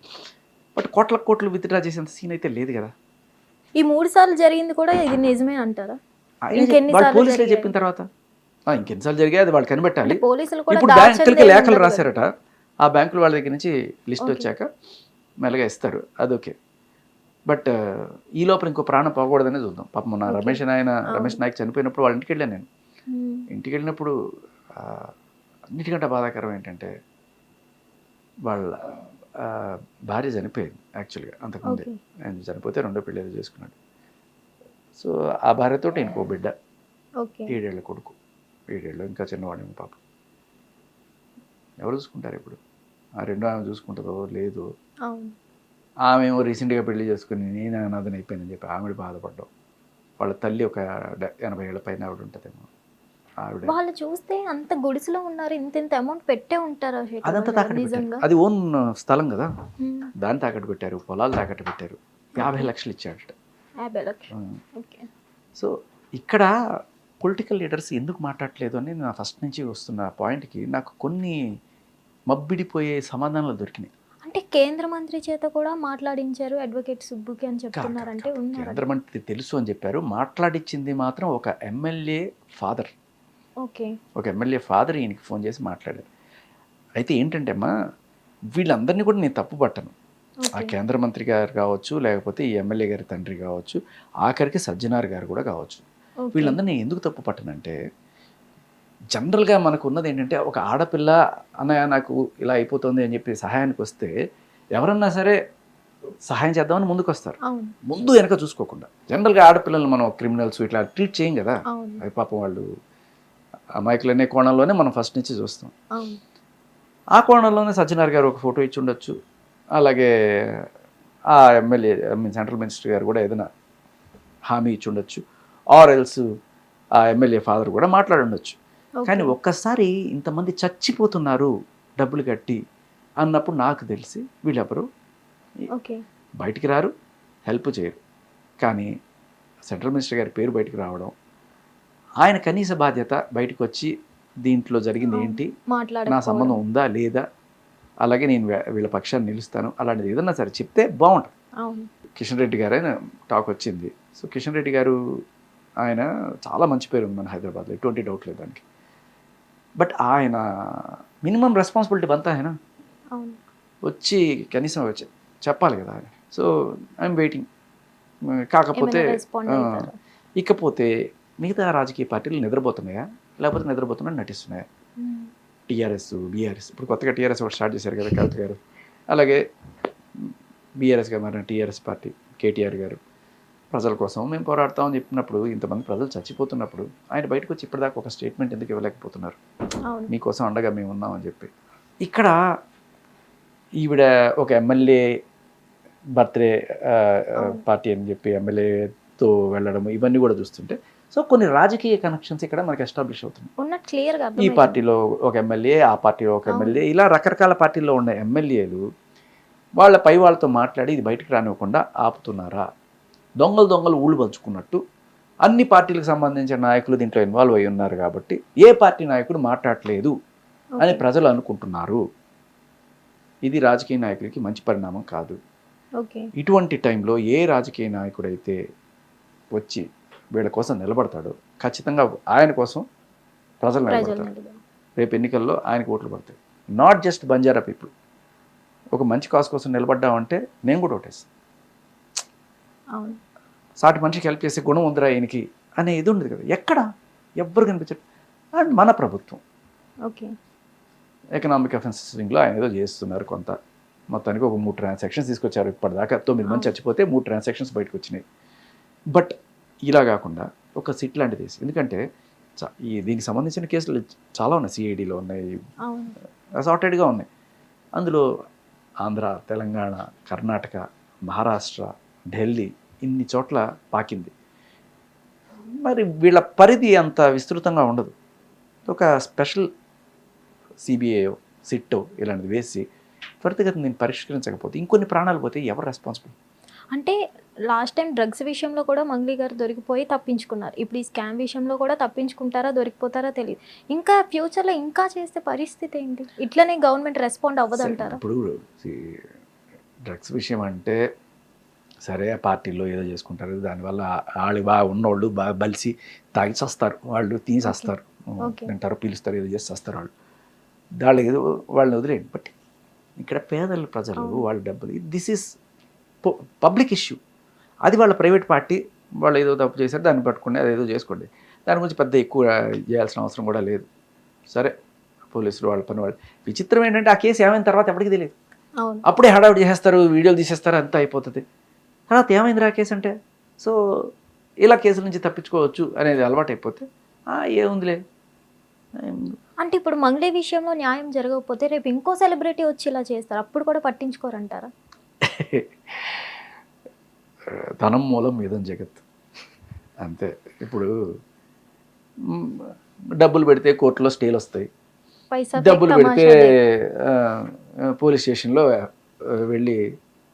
[SPEAKER 2] బట్ కోట్ల విత్డ్రా చేసేంత సీన్ అయితే లేదు కదా.
[SPEAKER 1] ఈ 3 సార్లు జరిగింది కూడా ఇది నిజమే అంటారా?
[SPEAKER 2] వాళ్ళు పోలీసులే చెప్పిన తర్వాత ఇంకెన్నిసార్లు జరిగాయి అది వాళ్ళు కనిపెట్టాలి.
[SPEAKER 1] పోలీసులు కూడా
[SPEAKER 2] ఇప్పుడు బ్యాంకులకి లేఖలు రాశారట. ఆ బ్యాంకులు వాళ్ళ దగ్గర నుంచి లిస్ట్ వచ్చాక మెల్లగా ఇస్తారు, అదొకే. బట్ ఈ లోపల ఇంకో ప్రాణం పోకూడదనే చూద్దాం. పాపం మొన్న రమేష్ నాయక్ చనిపోయినప్పుడు వాళ్ళ ఇంటికి వెళ్ళాను నేను. ఇంటికి వెళ్ళినప్పుడు అన్నిటికంటే బాధాకరం ఏంటంటే వాళ్ళ భార్య చనిపోయింది. యాక్చువల్గా అంతకుముందే ఆయన చనిపోతే 2వ పెళ్ళి ఏదో చేసుకున్నాడు. సో ఆ భార్యతో ఇంకో బిడ్డ, 7 ఏళ్ల కొడుకు, 7 ఏళ్ళు, ఇంకా చిన్నవాడేమో పాపం. ఎవరు చూసుకుంటారు ఇప్పుడు? ఆ రెండో ఆమె చూసుకుంటుందో లేదో. ఆమె ఏమో రీసెంట్గా పెళ్లి చేసుకుని నేను అనాథని అయిపోయిందని చెప్పి ఆవిడ బాధపడ్డాం. వాళ్ళ తల్లి ఒక 80 ఏళ్ల పైన ఆవిడ ఉంటుందేమో. ఆవిడ
[SPEAKER 1] వాళ్ళు చూస్తే అంత గుడిసెలో ఉన్నారు, ఇంత అమౌంట్ పెట్టే ఉంటారు.
[SPEAKER 2] అదంతా తాకట్టు పెట్టారు. అది ఓన్ స్థలం కదా, దాన్ని తాకట్టు పెట్టారు, పొలాలు తాకట్టు పెట్టారు. 50 లక్షలు ఇచ్చాడట.
[SPEAKER 1] 50 లక్షలు.
[SPEAKER 2] సో ఇక్కడ పొలిటికల్ లీడర్స్ ఎందుకు మాట్లాడలేదు అని నా ఫస్ట్ నుంచి వస్తున్న పాయింట్కి నాకు కొన్ని మబ్బిడిపోయే సమాధానాలు దొరికినాయి.
[SPEAKER 1] అంటే కేంద్ర మంత్రి చేత కూడా మాట్లాడించారు అడ్వకేట్ సుబ్బుకి అని చెప్తున్నారంటే
[SPEAKER 2] కేంద్ర మంత్రి తెలుసు అని చెప్పారు. మాట్లాడించింది మాత్రం ఒక ఎమ్మెల్యే ఫాదర్. ఒక ఎమ్మెల్యే ఫాదర్ ఈయనకి ఫోన్ చేసి మాట్లాడారు. అయితే ఏంటంటే అమ్మా, వీళ్ళందరినీ కూడా నేను తప్పు పట్టను. ఆ కేంద్ర మంత్రి గారు కావచ్చు, లేకపోతే ఈ ఎమ్మెల్యే గారి తండ్రి కావచ్చు, ఆఖరికి సజ్జనార్ గారు కూడా కావచ్చు. వీళ్ళందరినీ ఎందుకు తప్పు పట్టనంటే, జనరల్గా మనకు ఉన్నది ఏంటంటే, ఒక ఆడపిల్ల అన్నయ్య నాకు ఇలా అయిపోతుంది అని చెప్పి సహాయానికి వస్తే ఎవరన్నా సరే సహాయం చేద్దామని ముందుకు వస్తారు, ముందు వెనక చూసుకోకుండా. జనరల్గా ఆడపిల్లలు మనం క్రిమినల్స్ ఇట్లా ట్రీట్ చేయం కదా. అది పాపం వాళ్ళు అమాయకులు అనే కోణంలోనే మనం ఫస్ట్ నుంచి చూస్తాం. ఆ కోణంలోనే సజ్జనార్ గారు ఒక ఫోటో ఇచ్చి ఉండొచ్చు. అలాగే ఆ ఎమ్మెల్యే సెంట్రల్ మినిస్టర్ గారు కూడా ఏదైనా హామీ ఇచ్చి ఉండొచ్చు. ఆర్ ఎల్స్ ఆ ఎమ్మెల్యే ఫాదర్ కూడా మాట్లాడి ఉండొచ్చు. కానీ ఒక్కసారి ఇంతమంది చచ్చిపోతున్నారు డబ్బులు కట్టి అన్నప్పుడు నాకు తెలిసి వీళ్ళెవరు బయటికి రారు, హెల్ప్ చేయరు. కానీ సెంట్రల్ మినిస్టర్ గారి పేరు బయటికి రావడం, ఆయన కనీస బాధ్యత బయటకు వచ్చి దీంట్లో జరిగింది ఏంటి, నా సంబంధం ఉందా లేదా, అలాగే నేను వీళ్ళ పక్షాన్ని నిలుస్తాను, అలాంటిది ఏదన్నా సరే చెప్తే బాగుంటుంది. కిషన్ రెడ్డి గారు ఆయన టాక్ వచ్చింది. సో కిషన్ రెడ్డి గారు ఆయన చాలా మంచి పేరు ఉంది మన హైదరాబాద్లో, ఎటువంటి డౌట్ లేదు దానికి. బట్ ఆయన మినిమం రెస్పాన్సిబిలిటీ బంతా ఆయన
[SPEAKER 1] అవును.
[SPEAKER 2] వచ్చి కనీసం వచ్చి చెప్పాలి కదా ఆయన. So I'm waiting. కాకపోతే
[SPEAKER 1] ఏమైనా రెస్పాండ్ అవుతారా?
[SPEAKER 2] ఇకపోతే మిగతా రాజకీయ పార్టీలు నిద్రపోతున్నాయా లేకపోతే నిద్రపోతున్నా నటిస్తున్నాయా? టీఆర్ఎస్, బీఆర్ఎస్, ఇప్పుడు కొత్తగా టీఆర్ఎస్ ఒకటి స్టార్ట్ చేశారు కదా కవిత గారు, అలాగే బీఆర్ఎస్గా మారిన టీఆర్ఎస్ పార్టీ కేటీఆర్ గారు ప్రజల కోసం మేము పోరాడతామని చెప్పినప్పుడు, ఇంతమంది ప్రజలు చచ్చిపోతున్నప్పుడు ఆయన బయటకు వచ్చి ఇప్పటిదాకా ఒక స్టేట్మెంట్ ఎందుకు ఇవ్వలేకపోతున్నారు?
[SPEAKER 1] అవును.
[SPEAKER 2] మీకోసం అండగా మేము ఉన్నామని చెప్పి. ఇక్కడ ఈవిడ ఒక ఎమ్మెల్యే బర్త్డే పార్టీ అని చెప్పి ఎమ్మెల్యేతో వెళ్ళడం ఇవన్నీ కూడా చూస్తుంటే, సో కొన్ని రాజకీయ కనెక్షన్స్ ఇక్కడ మనకి ఎస్టాబ్లిష్ అవుతుంది.
[SPEAKER 1] ఉన్న క్లియర్గా
[SPEAKER 2] ఈ పార్టీలో ఒక ఎమ్మెల్యే, ఆ పార్టీలో ఒక ఎమ్మెల్యే, ఇలా రకరకాల పార్టీల్లో ఉన్న ఎమ్మెల్యేలు వాళ్ళ పై వాళ్ళతో మాట్లాడి ఇది బయటకు రానివ్వకుండా ఆపుతున్నారా? దొంగలు ఊళ్ళు పంచుకున్నట్టు అన్ని పార్టీలకు సంబంధించిన నాయకులు దీంట్లో ఇన్వాల్వ్ అయి ఉన్నారు కాబట్టి ఏ పార్టీ నాయకుడు మాట్లాడలేదు అని ప్రజలు అనుకుంటున్నారు. ఇది రాజకీయ నాయకుడికి మంచి పరిణామం కాదు. ఇటువంటి టైంలో ఏ రాజకీయ నాయకుడైతే వచ్చి వీళ్ళ కోసం నిలబడతాడో ఖచ్చితంగా ఆయన కోసం ప్రజలు నిలబడతారు. రేపు ఎన్నికల్లో ఆయనకు ఓట్లు పడతాయి. Not just Banjara people. ఒక మంచి కాజ్ కోసం నిలబడ్డామంటే నేను కూడా ఓటేస్తాను. సాటి మనిషికి హెల్ప్ చేసే గుణం ఉందిరా ఈయనకి అనే ఇది ఉండదు కదా, ఎక్కడ ఎవ్వరు కనిపించదు. అండ్ మన ప్రభుత్వం ఎకనామిక్ అఫెన్సెస్ వింగ్లో ఆయన ఏదో చేస్తున్నారు కొంత, మొత్తానికి ఒక 3 ట్రాన్సాక్షన్స్ తీసుకొచ్చారు. ఇప్పటిదాకా 9 మంది చచ్చిపోతే 3 ట్రాన్సాక్షన్స్ బయటకు వచ్చినాయి. బట్ ఇలా కాకుండా ఒక సిట్ లాంటిది వేసి, ఎందుకంటే దీనికి సంబంధించిన కేసులు చాలా ఉన్నాయి, సిఐడిలో ఉన్నాయి, అసార్టెడ్గా ఉన్నాయి. అందులో ఆంధ్ర, తెలంగాణ, కర్ణాటక, మహారాష్ట్ర, ఢిల్లీ ఇన్ని చోట్ల పాకింది. మరి వీళ్ళ పరిధి అంత విస్తృతంగా ఉండదు. ఒక స్పెషల్ సిబిఐయో సిట్టో ఇలాంటిది వేసి త్వరితగతిన నేను పరిష్కరించకపోతే ఇంకొన్ని ప్రాణాలు పోతే ఎవరు రెస్పాన్సిబుల్?
[SPEAKER 1] అంటే లాస్ట్ టైం డ్రగ్స్ విషయంలో కూడా మంగ్లీ గారు దొరికిపోయి తప్పించుకున్నారు. ఇప్పుడు ఈ స్కామ్ విషయంలో కూడా తప్పించుకుంటారా, దొరికిపోతారా తెలియదు. ఇంకా ఫ్యూచర్లో ఇంకా చేస్తే పరిస్థితి ఏంటి? ఇట్లనే గవర్నమెంట్ రెస్పాండ్ అవ్వదంటారా?
[SPEAKER 2] ఇప్పుడు డ్రగ్స్ విషయం అంటే సరే, ఆ పార్టీలో ఏదో చేసుకుంటారు, దానివల్ల వాళ్ళు బాగా ఉన్నోళ్ళు బాగా బలిసి తాగి చేస్తారు, వాళ్ళు తీసేస్తారు, తింటారు, పిలుస్తారు, ఏదో చేసి చేస్తారు. వాళ్ళు ఏదో వాళ్ళని వదిలేయండి. బట్ ఇక్కడ పేదల ప్రజలు వాళ్ళ డబ్బులు, దిస్ ఈస్ పబ్లిక్ ఇష్యూ. అది వాళ్ళ ప్రైవేట్ పార్టీ, వాళ్ళు ఏదో తప్పు చేశారు, దాన్ని పట్టుకుని అదేదో చేసుకోండి. దాని గురించి పెద్ద ఎక్కువ చేయాల్సిన అవసరం కూడా లేదు. సరే, పోలీసులు వాళ్ళ పని వాళ్ళు. విచిత్రం ఏంటంటే ఆ కేసు ఏమైనా తర్వాత ఎవరికి తెలియదు. అప్పుడే హడావుడి చేసేస్తారు, వీడియోలు తీసేస్తారు, అంతా అయిపోతుంది. తర్వాత ఏమైంది ఆ కేసు అంటే, సో ఇలా కేసుల నుంచి తప్పించుకోవచ్చు అనేది అలవాటు అయిపోతే ఏముందిలే.
[SPEAKER 1] అంటే ఇప్పుడు మంగ్లీ విషయంలో న్యాయం జరగకపోతే రేపు ఇంకో సెలబ్రిటీ వచ్చి ఇలా చేస్తారు, అప్పుడు కూడా పట్టించుకోరంటారా?
[SPEAKER 2] ధనం మూలం మీదం జగత్ అంతే. ఇప్పుడు డబ్బులు పెడితే కోర్టులో స్టేలు వస్తాయి, డబ్బులు పెడితే పోలీస్ స్టేషన్లో వెళ్ళి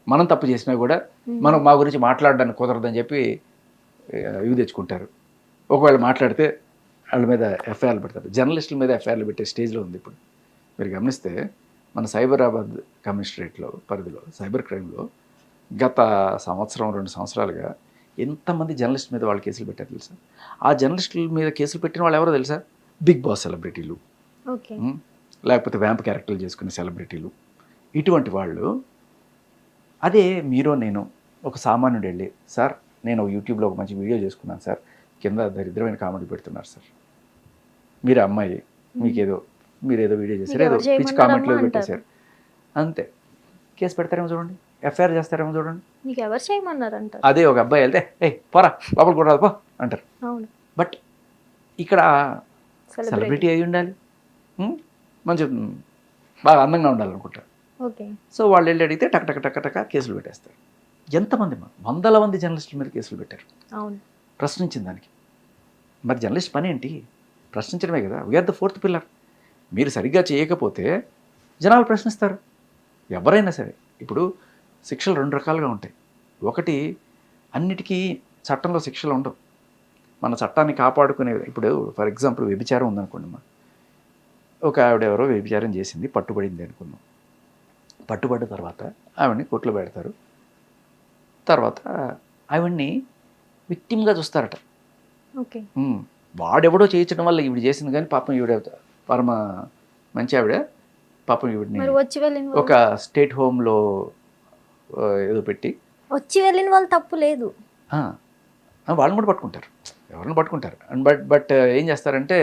[SPEAKER 2] మనం తప్పు చేసినా కూడా మనం మా గురించి మాట్లాడడానికి కుదరదని చెప్పి ఇవి తెచ్చుకుంటారు. ఒకవేళ మాట్లాడితే వాళ్ళ మీద ఎఫ్ఐఆర్లు పెడతారు. జర్నలిస్టుల మీద ఎఫ్ఐఆర్లు పెట్టే స్టేజ్లో ఉంది ఇప్పుడు. మీరు గమనిస్తే మన సైబరాబాద్ కమిషనరేట్లో పరిధిలో సైబర్ క్రైమ్లో గత 1-2 సంవత్సరాలుగా ఎంతమంది జర్నలిస్ట్ మీద వాళ్ళు కేసులు పెట్టారు తెలుసా? ఆ జర్నలిస్టుల మీద కేసులు పెట్టిన వాళ్ళు ఎవరో తెలుసా? బిగ్ బాస్ సెలబ్రిటీలు, లేకపోతే వ్యాంప్ క్యారెక్టర్లు చేసుకునే సెలబ్రిటీలు. ఇటువంటి వాళ్ళు, అదే మీరు నేను ఒక సామాన్యుడు వెళ్ళి, సార్ నేను యూట్యూబ్లో ఒక మంచి వీడియో చేసుకున్నాను సార్, కింద దరిద్రమైన కామెడీ పెడుతున్నారు సార్, మీరు అమ్మాయి మీరేదో వీడియో చేశారు, ఏదో పిచ్ కామెంట్లో పెట్టేశారు, అంతే కేసు పెడతారేమో చూడండి, ఎఫ్ఐఆర్ చేస్తారేమో చూడండి.
[SPEAKER 1] మీకు ఎవరు చేయమన్నారంట?
[SPEAKER 2] అదే ఒక అబ్బాయి వెళ్తే పోరా లోపల కూడా పో అంటారు. బట్ ఇక్కడ సెలబ్రిటీ అయి ఉండాలి, మంచి బాగా అందంగా ఉండాలనుకుంటారు. సో వాళ్ళు వెళ్ళి అడిగితే టక్ టక్ టక్ టక్ కేసులు పెట్టేస్తారు. ఎంతమంది, వందల మంది జర్నలిస్టుల మీద కేసులు పెట్టారు ప్రశ్నించిన దానికి. మరి జర్నలిస్ట్ పని ఏంటి? ప్రశ్నించడమే కదా. We are the 4th pillar. మీరు సరిగ్గా చేయకపోతే జనాలు ప్రశ్నిస్తారు, ఎవరైనా సరే. ఇప్పుడు శిక్షలు 2 రకాలుగా ఉంటాయి. ఒకటి, అన్నిటికీ చట్టంలో శిక్షలు ఉండవు, మన చట్టాన్ని కాపాడుకునే. ఇప్పుడు ఫర్ ఎగ్జాంపుల్ వ్యభిచారం ఉందనుకోండి, ఒక ఆవిడ ఎవరో వ్యభిచారం చేసింది, పట్టుబడింది అనుకుందాం. పట్టుబడ్డ తర్వాత ఆవిడ్ని కోర్టులో పెడతారు. తర్వాత ఆవిడ్ని విక్టిమ్గా చూస్తారట. వాడెవడో చేయించడం వల్ల ఈవిడ చేసింది, కానీ పాపం ఈవిడ పరమ మంచి ఆవిడ పాపం వీడిని
[SPEAKER 1] మరి వచ్చి వెళ్ళిన
[SPEAKER 2] ఒక స్టేట్ హోమ్లో ఏదో పెట్టి
[SPEAKER 1] వచ్చి వెళ్ళిన వాళ్ళు తప్పు లేదు.
[SPEAKER 2] వాళ్ళని కూడా పట్టుకుంటారు, ఎవరిని పట్టుకుంటారు. అండ్ బట్ ఏం చేస్తారంటే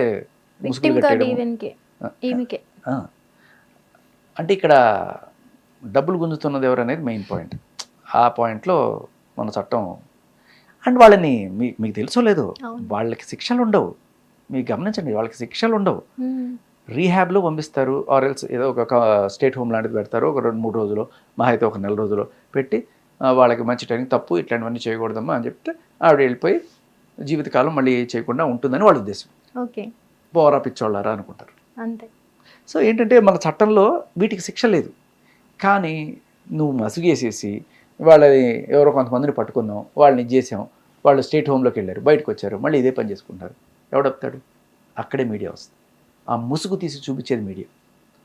[SPEAKER 2] ముసుగులు
[SPEAKER 1] విక్టిమ్ కార్డ్
[SPEAKER 2] కట్టేయడము.
[SPEAKER 1] ఈవెన్కే ఈమెకే.
[SPEAKER 2] ఆ, అంటే ఇక్కడ డబ్బులు గుంజుతున్నది ఎవరు అనేది మెయిన్ పాయింట్. ఆ పాయింట్లో మన చట్టం అండ్ వాళ్ళని మీకు తెలుసో లేదో
[SPEAKER 1] అవును.
[SPEAKER 2] వాళ్ళకి శిక్షలు ఉండవు. మీకు గమనించండి, వాళ్ళకి శిక్షలు ఉండవు.
[SPEAKER 1] మ్మ్.
[SPEAKER 2] రీహాబ్లో పంపిస్తారు, ఆర్ ఎల్స్ ఏదో ఒక స్టేట్ హోమ్ లాంటిది పెడతారు, ఒక 2-3 రోజులు, మహా అయితే ఒక నెల రోజులు పెట్టి వాళ్ళకి మంచి ట్రైనింగ్, తప్పు ఇట్లాంటివన్నీ చేయకూడదమ్మా అని చెప్తే ఆవిడ వెళ్ళిపోయి జీవితకాలం మళ్ళీ చేయకుండా ఉంటుందని వాళ్ళ ఉద్దేశం.
[SPEAKER 1] ఓకే,
[SPEAKER 2] పోరా పిచ్చోళ్ళారా అనుకుంటారు.
[SPEAKER 1] అంతే.
[SPEAKER 2] సో ఏంటంటే మన చట్టంలో వీటికి శిక్ష లేదు. కానీ నువ్వు మసుగేసేసి వాళ్ళని ఎవరో కొంతమందిని పట్టుకున్నాం, వాళ్ళని ఇది చేసాం, వాళ్ళు స్టేట్ హోమ్లోకి వెళ్ళారు, బయటకు వచ్చారు, మళ్ళీ ఇదే పని చేసుకుంటారు. ఎవడొస్తాడు? అక్కడే మీడియా వస్తుంది. ఆ ముసుగు తీసి చూపించేది మీడియా.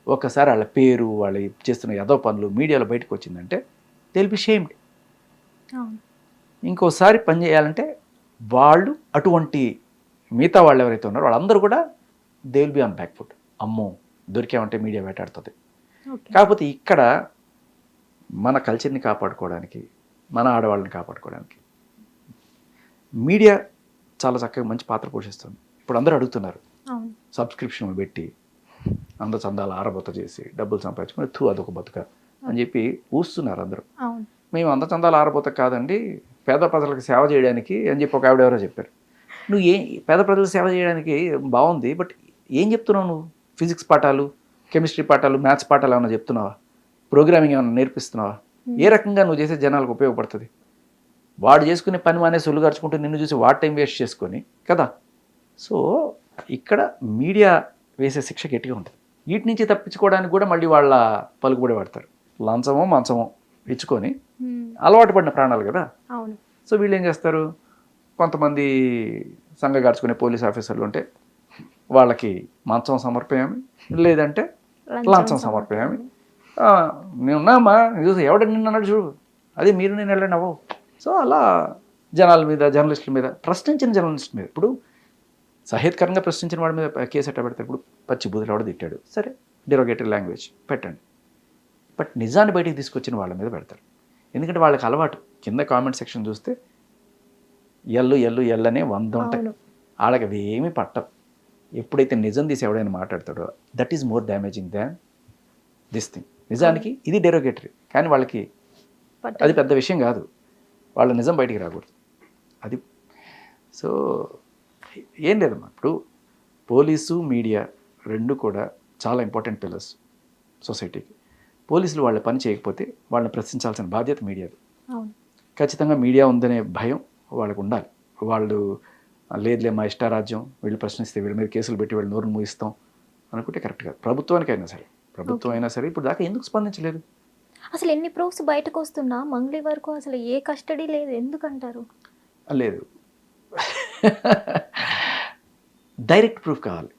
[SPEAKER 2] ఒక్కసారి వాళ్ళ పేరు, వాళ్ళు చేస్తున్న ఏదో పనులు మీడియాలో బయటకు వచ్చిందంటే దే విల్ బి షేమ్డ్.
[SPEAKER 1] అవును.
[SPEAKER 2] ఇంకోసారి పని చేయాలంటే వాళ్ళు అటువంటి మిగతా వాళ్ళు ఎవరైతే ఉన్నారో వాళ్ళందరూ కూడా they will be on back foot. అమ్మో దొరికామంటే మీడియా వేటాడుతుంది.
[SPEAKER 1] ఓకే.
[SPEAKER 2] కాకపోతే ఇక్కడ మన కల్చర్ని కాపాడుకోవడానికి, మన ఆడవాళ్ళని కాపాడుకోవడానికి మీడియా చాలా చక్కగా మంచి పాత్ర పోషిస్తుంది. ఇప్పుడు అందరూ అడుగుతున్నారు,
[SPEAKER 1] అవును.
[SPEAKER 2] సబ్స్క్రిప్షన్ పెట్టి అంద చందాలు ఆరబోత చేసి డబ్బులు సంపాదించుకుని అదొక బతుక అని చెప్పి ఊస్తున్నారు అందరూ.
[SPEAKER 1] అవును.
[SPEAKER 2] మేము అంద చందాలు ఆరబోత కాదండి, పేద ప్రజలకు సేవ చేయడానికి అని చెప్పి ఒక ఆవిడ ఎవరో చెప్పారు. నువ్వు పేద ప్రజలకు సేవ చేయడానికి బాగుంది, బట్ ఏం చెప్తున్నావు నువ్వు? ఫిజిక్స్ పాఠాలు, కెమిస్ట్రీ పాఠాలు, మ్యాథ్స్ పాఠాలు ఏమైనా చెప్తున్నావా? ప్రోగ్రామింగ్ ఏమైనా నేర్పిస్తున్నావా? ఏ రకంగా నువ్వు చేసే జనాలకు ఉపయోగపడుతుంది? వాడు చేసుకునే పని మానే సొల్లు ఖర్చుకుంటూ నిన్ను చూసి వాడు టైం వేస్ట్ చేసుకొని కదా. సో ఇక్కడ మీడియా వేసే శిక్ష గట్టిగా ఉంటుంది. వీటి నుంచి తప్పించుకోవడానికి కూడా మళ్ళీ వాళ్ళ పలుకుబడి పడతారు. లంచమో మంచమో ఇచ్చుకొని అలవాటు పడిన ప్రాణాలు కదా.
[SPEAKER 1] అవును.
[SPEAKER 2] సో వీళ్ళు ఏం చేస్తారు, కొంతమంది సంఘగార్చుకునే పోలీస్ ఆఫీసర్లు ఉంటే వాళ్ళకి మంచం సమర్పయామి, లేదంటే లంచం సమర్పయామి. నేనున్నామా చూసి ఎవడ నిన్న అన్నాడు చూడు, అదే మీరు నేను వెళ్ళండి అవ్వవు. సో అలా జనాల మీద, జర్నలిస్టుల మీద, ప్రశ్నించిన జర్నలిస్టుల మీద, ఇప్పుడు సహేత్కరంగా ప్రశ్నించిన వాడి మీద కేసు ఎట్లా పెడతారు? ఇప్పుడు పచ్చి బూతులు ఎవడ తిట్టాడు, సరే డెరోగేటరీ లాంగ్వేజ్ పెట్టండి. బట్ నిజాన్ని బయటికి తీసుకొచ్చిన వాళ్ళ మీద పెడతారు. ఎందుకంటే వాళ్ళకి అలవాటు, కింద కామెంట్ సెక్షన్ చూస్తే ఎల్లు ఎల్లు ఎల్లనే 100 ఉంటాయి. వాళ్ళకి అవి ఏమీ పట్టవు. ఎప్పుడైతే నిజం తీసి ఎవడైనా మాట్లాడతాడో that is more damaging than this thing. నిజానికి ఇది డెరోగేటరీ, కానీ వాళ్ళకి అది పెద్ద విషయం కాదు, వాళ్ళ నిజం బయటికి రాకూడదు అది. సో ఏం లేదమ్మా, ఇప్పుడు పోలీసు మీడియా రెండు కూడా చాలా ఇంపార్టెంట్ పిల్లర్స్ సొసైటీకి. పోలీసులు వాళ్ళ పని చేయకపోతే వాళ్ళని ప్రశ్నించాల్సిన బాధ్యత మీడియాది. ఖచ్చితంగా మీడియా ఉందనే భయం వాళ్ళకు ఉండాలి. వాళ్ళు లేదులే మా ఇష్టారాజ్యం, వీళ్ళు ప్రశ్నిస్తే వీళ్ళ మీద కేసులు పెట్టి వీళ్ళు నోరును మూయిస్తాం అనుకుంటే కరెక్ట్ కాదు. ప్రభుత్వానికైనా సరే, ప్రభుత్వం అయినా సరే ఇప్పుడు దాకా ఎందుకు స్పందించలేదు?
[SPEAKER 1] అసలు ఎన్ని ప్రూఫ్స్ బయటకు వస్తున్నా మంగ్లీ వరకు అసలు ఏ కస్టడీ లేదు, ఎందుకంటారు?
[SPEAKER 2] లేదు, డైరెక్ట్ ప్రూఫ్ కావాలి.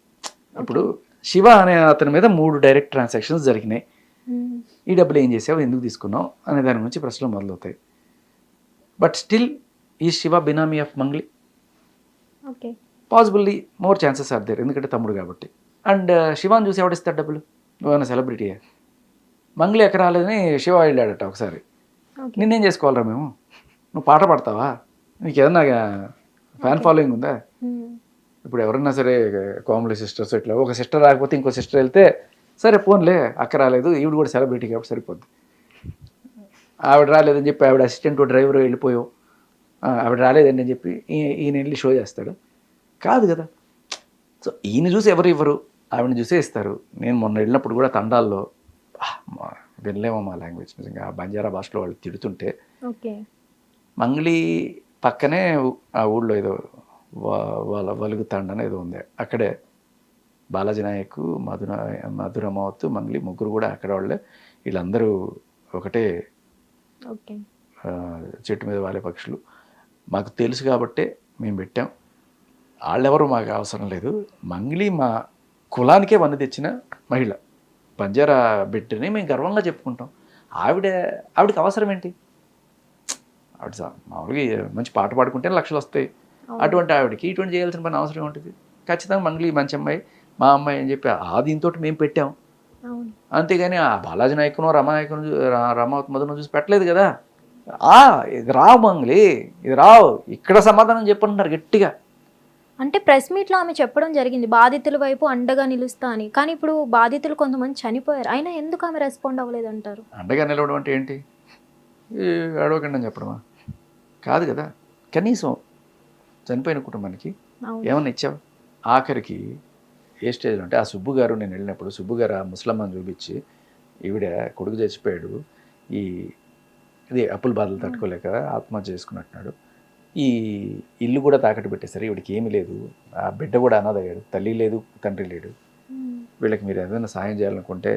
[SPEAKER 2] ఇప్పుడు శివ అనే అతని మీద 3 డైరెక్ట్ ట్రాన్సాక్షన్స్ జరిగినాయి. ఈ డబ్బులు ఏం చేసావు, ఎందుకు తీసుకున్నావు అనే దాని గురించి ప్రశ్నలు మొదలవుతాయి. బట్ స్టిల్ ఈ Shiva benami of Mangli?
[SPEAKER 1] Okay,
[SPEAKER 2] possibly more chances are there, ఎందుకంటే తమ్ముడు కాబట్టి. అండ్ శివాని చూసి ఎవడిస్తాడు డబ్బులు? నువ్వేమైనా సెలబ్రిటీయే? మంగ్లీ ఎక్కడ రాలేదని శివ వెళ్ళాడట ఒకసారి. నిన్నేం చేసుకోవాలరా మేము? నువ్వు పాట పాడతావా? నీకు ఏదన్నా ఫ్యాన్ ఫాలోయింగ్ ఉందా? ఇప్పుడు ఎవరన్నా సరే కామెడీ సిస్టర్స్ ఇట్లా ఒక సిస్టర్ రాకపోతే ఇంకో సిస్టర్ వెళ్తే సరే పోన్లే అక్క రాలేదు, ఈవిడ కూడా సెలబ్రిటీ కాబట్టి సరిపోద్ది. ఆవిడ రాలేదని చెప్పి ఆవిడ అసిస్టెంట్ డ్రైవర్ వెళ్ళిపోయావు, ఆవిడ రాలేదండి అని చెప్పి ఈయన వెళ్ళి షో చేస్తాడు కాదు కదా. సో ఈయన చూసి ఎవరు ఇవ్వరు, ఆవిడని చూసే ఇస్తారు. నేను మొన్న వెళ్ళినప్పుడు కూడా తండాల్లో వినలేమో మా లాంగ్వేజ్, నిజంగా బంజారా భాషలో వాళ్ళు తిడుతుంటే మంగ్లీ పక్కనే ఆ ఊళ్ళో ఏదో వాళ్ళ వలుగుతాండని ఏదో ఉంది, అక్కడే బాలాజీ నాయక్, మధురమావత్, మంగ్లీ ముగ్గురు కూడా అక్కడ వాళ్ళే. వీళ్ళందరూ ఒకటే చెట్టు మీద వాలే పక్షులు. మాకు తెలుసు కాబట్టే మేము పెట్టాం, వాళ్ళెవరూ మాకు అవసరం లేదు. మంగ్లీ మా కులానికే వన్న తెచ్చిన మహిళ, బంజారా బిడ్డని మేము గర్వంగా చెప్పుకుంటాం. ఆవిడకి అవసరం ఏంటి? ఆవిడ మామూలుగా మంచి పాట పాడుకుంటే లక్షలు వస్తాయి. అటువంటి ఆవిడకి ఇటువంటి చేయాల్సిన పని అవసరం ఉంటుంది. ఖచ్చితంగా మంగ్లీ మంచి అమ్మాయి, మా అమ్మాయి అని చెప్పి ఆ దీంతో మేము పెట్టాం.
[SPEAKER 1] అవును.
[SPEAKER 2] అంతేగాని ఆ బాలాజీ నాయకును రమానాయకును రమావతి మధును చూసి పెట్టలేదు కదా. ఇది రావు మంగ్లీ, ఇది రావు, ఇక్కడ సమాధానం చెప్పంటున్నారు గట్టిగా.
[SPEAKER 1] అంటే ప్రెస్ మీట్లో ఆమె చెప్పడం జరిగింది బాధితుల వైపు అండగా నిలుస్తా అని. కానీ ఇప్పుడు బాధితులు కొంతమంది చనిపోయారు, అయినా ఎందుకు ఆమె రెస్పాండ్ అవ్వలేదు అంటారు?
[SPEAKER 2] అండగా నిలవడం అంటే ఏంటి? అడవకండి అని చెప్పడమా? కాదు కదా. కనీసం చనిపోయిన కుటుంబానికి ఏమన్నా ఇచ్చావు? ఆఖరికి ఏ స్టేజ్లో అంటే ఆ సుబ్బు గారు, నేను వెళ్ళినప్పుడు సుబ్బు గారు ఆ ముసలమ్మని చూపించి, ఈవిడ కొడుకు చచ్చిపోయాడు, ఇది అప్పుల బాధలు తట్టుకోలేక ఆత్మహత్య చేసుకున్నట్టున్నాడు, ఈ ఇల్లు కూడా తాకట్టు పెట్టేసరి, ఈవిడికి ఏమీ లేదు, ఆ బిడ్డ కూడా అనాథయ్యాడు, తల్లి లేదు తండ్రి లేడు, వీళ్ళకి మీరు ఏదైనా సాయం చేయాలనుకుంటే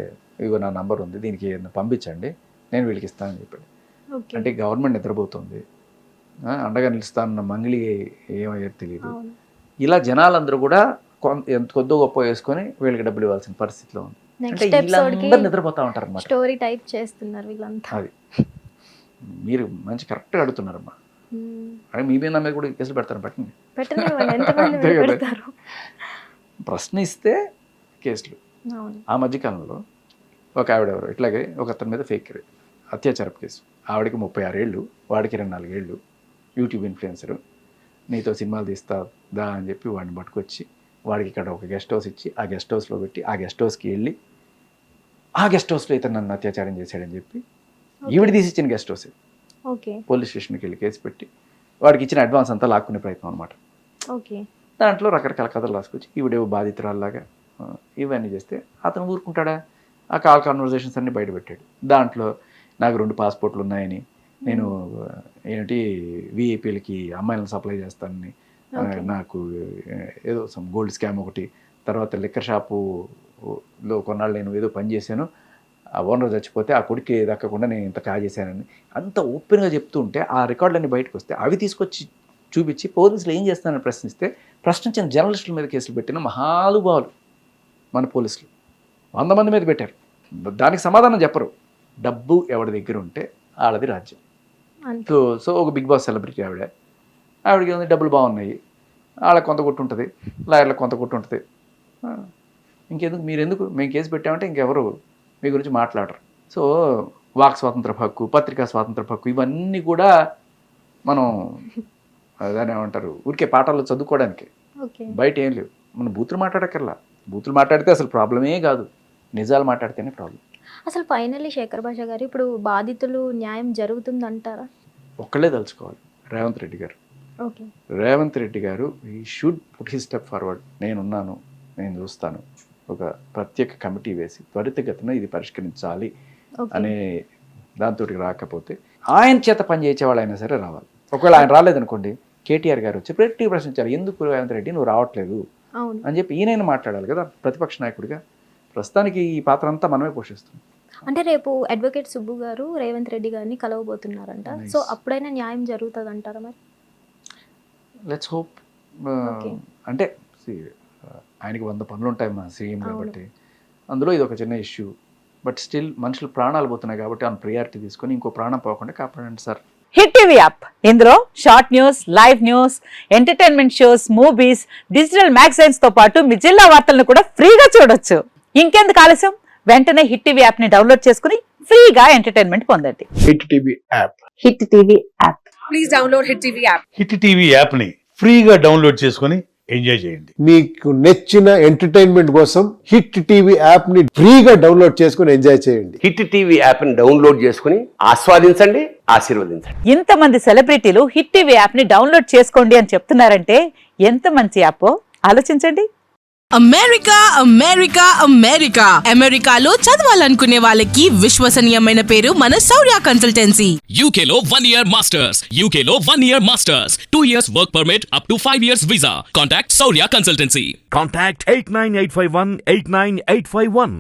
[SPEAKER 2] ఇగో నా నంబర్ ఉంది, దీనికి ఏదైనా పంపించండి, నేను వీళ్ళకి ఇస్తానని చెప్పాడు. అంటే గవర్నమెంట్ నిద్రపోతుంది, అండగా నిలుస్తానన్న మంగిలి ఏమయ్యారు తెలియదు. ఇలా జనాలందరూ కూడా కొద్దో గొప్ప వేసుకొని వీళ్ళకి డబ్బులు ఇవ్వాల్సిన పరిస్థితిలో ఉంది. అంటే వీళ్ళందరూ నిద్రపోతా ఉంటారు అన్నమాట.
[SPEAKER 1] స్టోరీ టైప్ చేస్తున్నారు వీళ్ళంతా.
[SPEAKER 2] అది మీరు మంచి కరెక్ట్గా అడుగుతున్నారమ్మా. అదే మీ మీద కూడా కేసులు పెడతారు, పెట్టండి. ప్రశ్న ఇస్తే కేసులు. ఆ మధ్యకాలంలో ఒక ఆవిడ ఎవరు ఇట్లాగే ఒక అతని మీద ఫేక్ అత్యాచారపు కేసు, ఆవిడకి 36 ఏళ్ళు, వాడికి 24 ఏళ్ళు, యూట్యూబ్ ఇన్ఫ్లుయెన్సరు, నీతో సినిమాలు తీస్తా అని చెప్పి వాడిని పట్టుకొచ్చి వాడికి ఇక్కడ ఒక గెస్ట్ హౌస్ ఇచ్చి ఆ గెస్ట్ హౌస్లో పెట్టి ఆ గెస్ట్ హౌస్కి వెళ్ళి ఆ గెస్ట్ హౌస్లో ఇతను నన్ను అత్యాచారం చేశాడని చెప్పి ఈవిడ తీసి ఇచ్చిన గెస్ట్ హౌస్ పోలీస్ స్టేషన్కి వెళ్ళి కేసు పెట్టి వాడికి ఇచ్చిన అడ్వాన్స్ అంతా లాక్కునే ప్రయత్నం అనమాట. దాంట్లో రకరకాల కథలు రాసుకొచ్చి ఈవిడేవో బాధితురాల్లాగా ఇవన్నీ చేస్తే అతను ఊరుకుంటాడా? ఆ కాల్ కాన్వర్జేషన్స్ అన్నీ బయటపెట్టాడు. దాంట్లో నాకు 2 పాస్పోర్ట్లు ఉన్నాయని, నేను ఏంటి విఐపీలకి అమ్మాయిలను సప్లై చేస్తానని, నాకు ఏదో సమ్ గోల్డ్ స్కామ్ ఒకటి, తర్వాత లిక్కర్ షాపులో కొన్నాళ్ళు నేను ఏదో పని చేశాను, ఆ ఓనర్ చచ్చిపోతే ఆ కొడుకు దక్కకుండా నేను ఇంత కాజేశానని అంత ఓపెన్గా చెప్తూ ఉంటే ఆ రికార్డులన్నీ బయటకు వస్తే అవి తీసుకొచ్చి చూపించి పోలీసులు ఏం చేస్తానని ప్రశ్నిస్తే ప్రశ్నించిన జర్నలిస్టుల మీద కేసులు పెట్టిన మహానుభావులు మన పోలీసులు 100 మంది మీద పెట్టారు. దానికి సమాధానం చెప్పరు. డబ్బు ఎవరి దగ్గర ఉంటే వాళ్ళది రాజ్యం. సో ఒక బిగ్ బాస్ సెలబ్రిటీ ఆవిడకి ఉంది, డబ్బులు బాగున్నాయి, వాళ్ళకి కొంత కొట్టు ఉంటుంది, లాయర్లకు కొంత కొట్టు ఉంటుంది, ఇంకెందుకు మీరెందుకు మేము కేసు పెట్టామంటే ఇంకెవరు మీ గురించి మాట్లాడరు. సో వాక్ స్వాతంత్ర హక్కు, పత్రికా స్వాతంత్ర హక్కు, ఇవన్నీ కూడా మనం దాన్ని ఏమంటారు ఊరికే పాఠాల్లో చదువుకోవడానికి, బయట ఏం లేవు. మనం బూతులు మాట్లాడక్కర్లా. బూతులు మాట్లాడితే అసలు ప్రాబ్లమే కాదు, నిజాలు మాట్లాడితేనే ప్రాబ్లం.
[SPEAKER 1] అసలు ఫైనల్లీ శేఖర్ భాష గారు ఇప్పుడు బాధితులు న్యాయం జరుగుతుందంటారా?
[SPEAKER 2] ఒక్కళ్ళే తలుచుకోవాలి, రేవంత్ రెడ్డి గారు. రేవంత్ రెడ్డి గారు ఈ should put his step forward. నేనున్నాను, నేను చూస్తాను, ఒక ప్రత్యేక కమిటీ వేసి త్వరితగతిన ఇది పరిష్కరించాలి అనే దాంతో రాకపోతే ఆయన చేత పని చేసేవాళ్ళు అయినా సరే రావాలి. ఒకవేళ ఆయన రాలేదనుకోండి, కేటీఆర్ గారు వచ్చి గట్టిగా ప్రశ్నించాలి, ఎందుకు రేవంత్ రెడ్డి నువ్వు రావట్లేదు అని చెప్పి ఈయన మాట్లాడాలి కదా ప్రతిపక్ష నాయకుడిగా. ప్రస్తుతానికి ఈ పాత్ర అంతా మనమే పోషిస్తున్నాం.
[SPEAKER 1] అంటే రేపు అడ్వకేట్ సుబ్బు గారు రేవంత్ రెడ్డి గారిని కలవబోతున్నారంట. సో అప్పుడైనా న్యాయం జరుగుతుంది అంటారా మరి?
[SPEAKER 2] Let's hope. అంటే ఆయనకి 100 పనులు ఉంటాయి మా సీఎం కాబట్టి, అందులో ఇది ఒక చిన్న ఇష్యూ. బట్ స్టిల్ మనుషులు ప్రాణాలు పోతున్నాయి కాబట్టి ఆ ప్రియారిటీ తీసుకొని ఇంకో ప్రాణం పోకుండా కాపాడండి సార్.
[SPEAKER 3] హిట్ టీవీ యాప్, ఇందులో short news, live news, entertainment shows, movies, digital magazines తో పాటు మీ జిల్లా వార్తలను కూడా ఫ్రీగా చూడొచ్చు. ఇంకెందుకు ఆలస్యం, వెంటనే హిట్ టీవీ యాప్ ని డౌన్లోడ్ చేసుకుని ఫ్రీగా ఎంటర్టైన్మెంట్ పొందండి.
[SPEAKER 4] Hit TV app,
[SPEAKER 3] hit TV app,
[SPEAKER 5] please download hit TV app.
[SPEAKER 4] Hit TV app ని ఫ్రీగా డౌన్లోడ్ చేసుకుని ఎంజాయ్ చేయండి.
[SPEAKER 6] మీకు నచ్చిన ఎంటర్టైన్మెంట్ కోసం హిట్ టీవీ యాప్ ని ఫ్రీగా డౌన్లోడ్ చేసుకుని ఎంజాయ్ చేయండి.
[SPEAKER 7] హిట్ టీవీ యాప్ ని డౌన్లోడ్ చేసుకుని ఆస్వాదించండి, ఆశీర్వదించండి.
[SPEAKER 3] ఇంతమంది సెలబ్రిటీలు హిట్ టీవీ యాప్ ని డౌన్లోడ్ చేసుకోండి అని చెప్తున్నారంటే ఎంత మంచి యాప్ ఆలోచించండి.
[SPEAKER 5] అమెరికా అమెరికా అమెరికా అమెరికాలో చదవాలనుకునే వాళ్ళకి విశ్వసనీయమైన పేరు మన శౌర్య కన్సల్టెన్సీ.
[SPEAKER 8] UK లో 1 year masters, UK లో 1 year masters, 2 years work permit up to 5 years visa. Contact Saurya Consultancy.
[SPEAKER 9] Contact 89851 89851.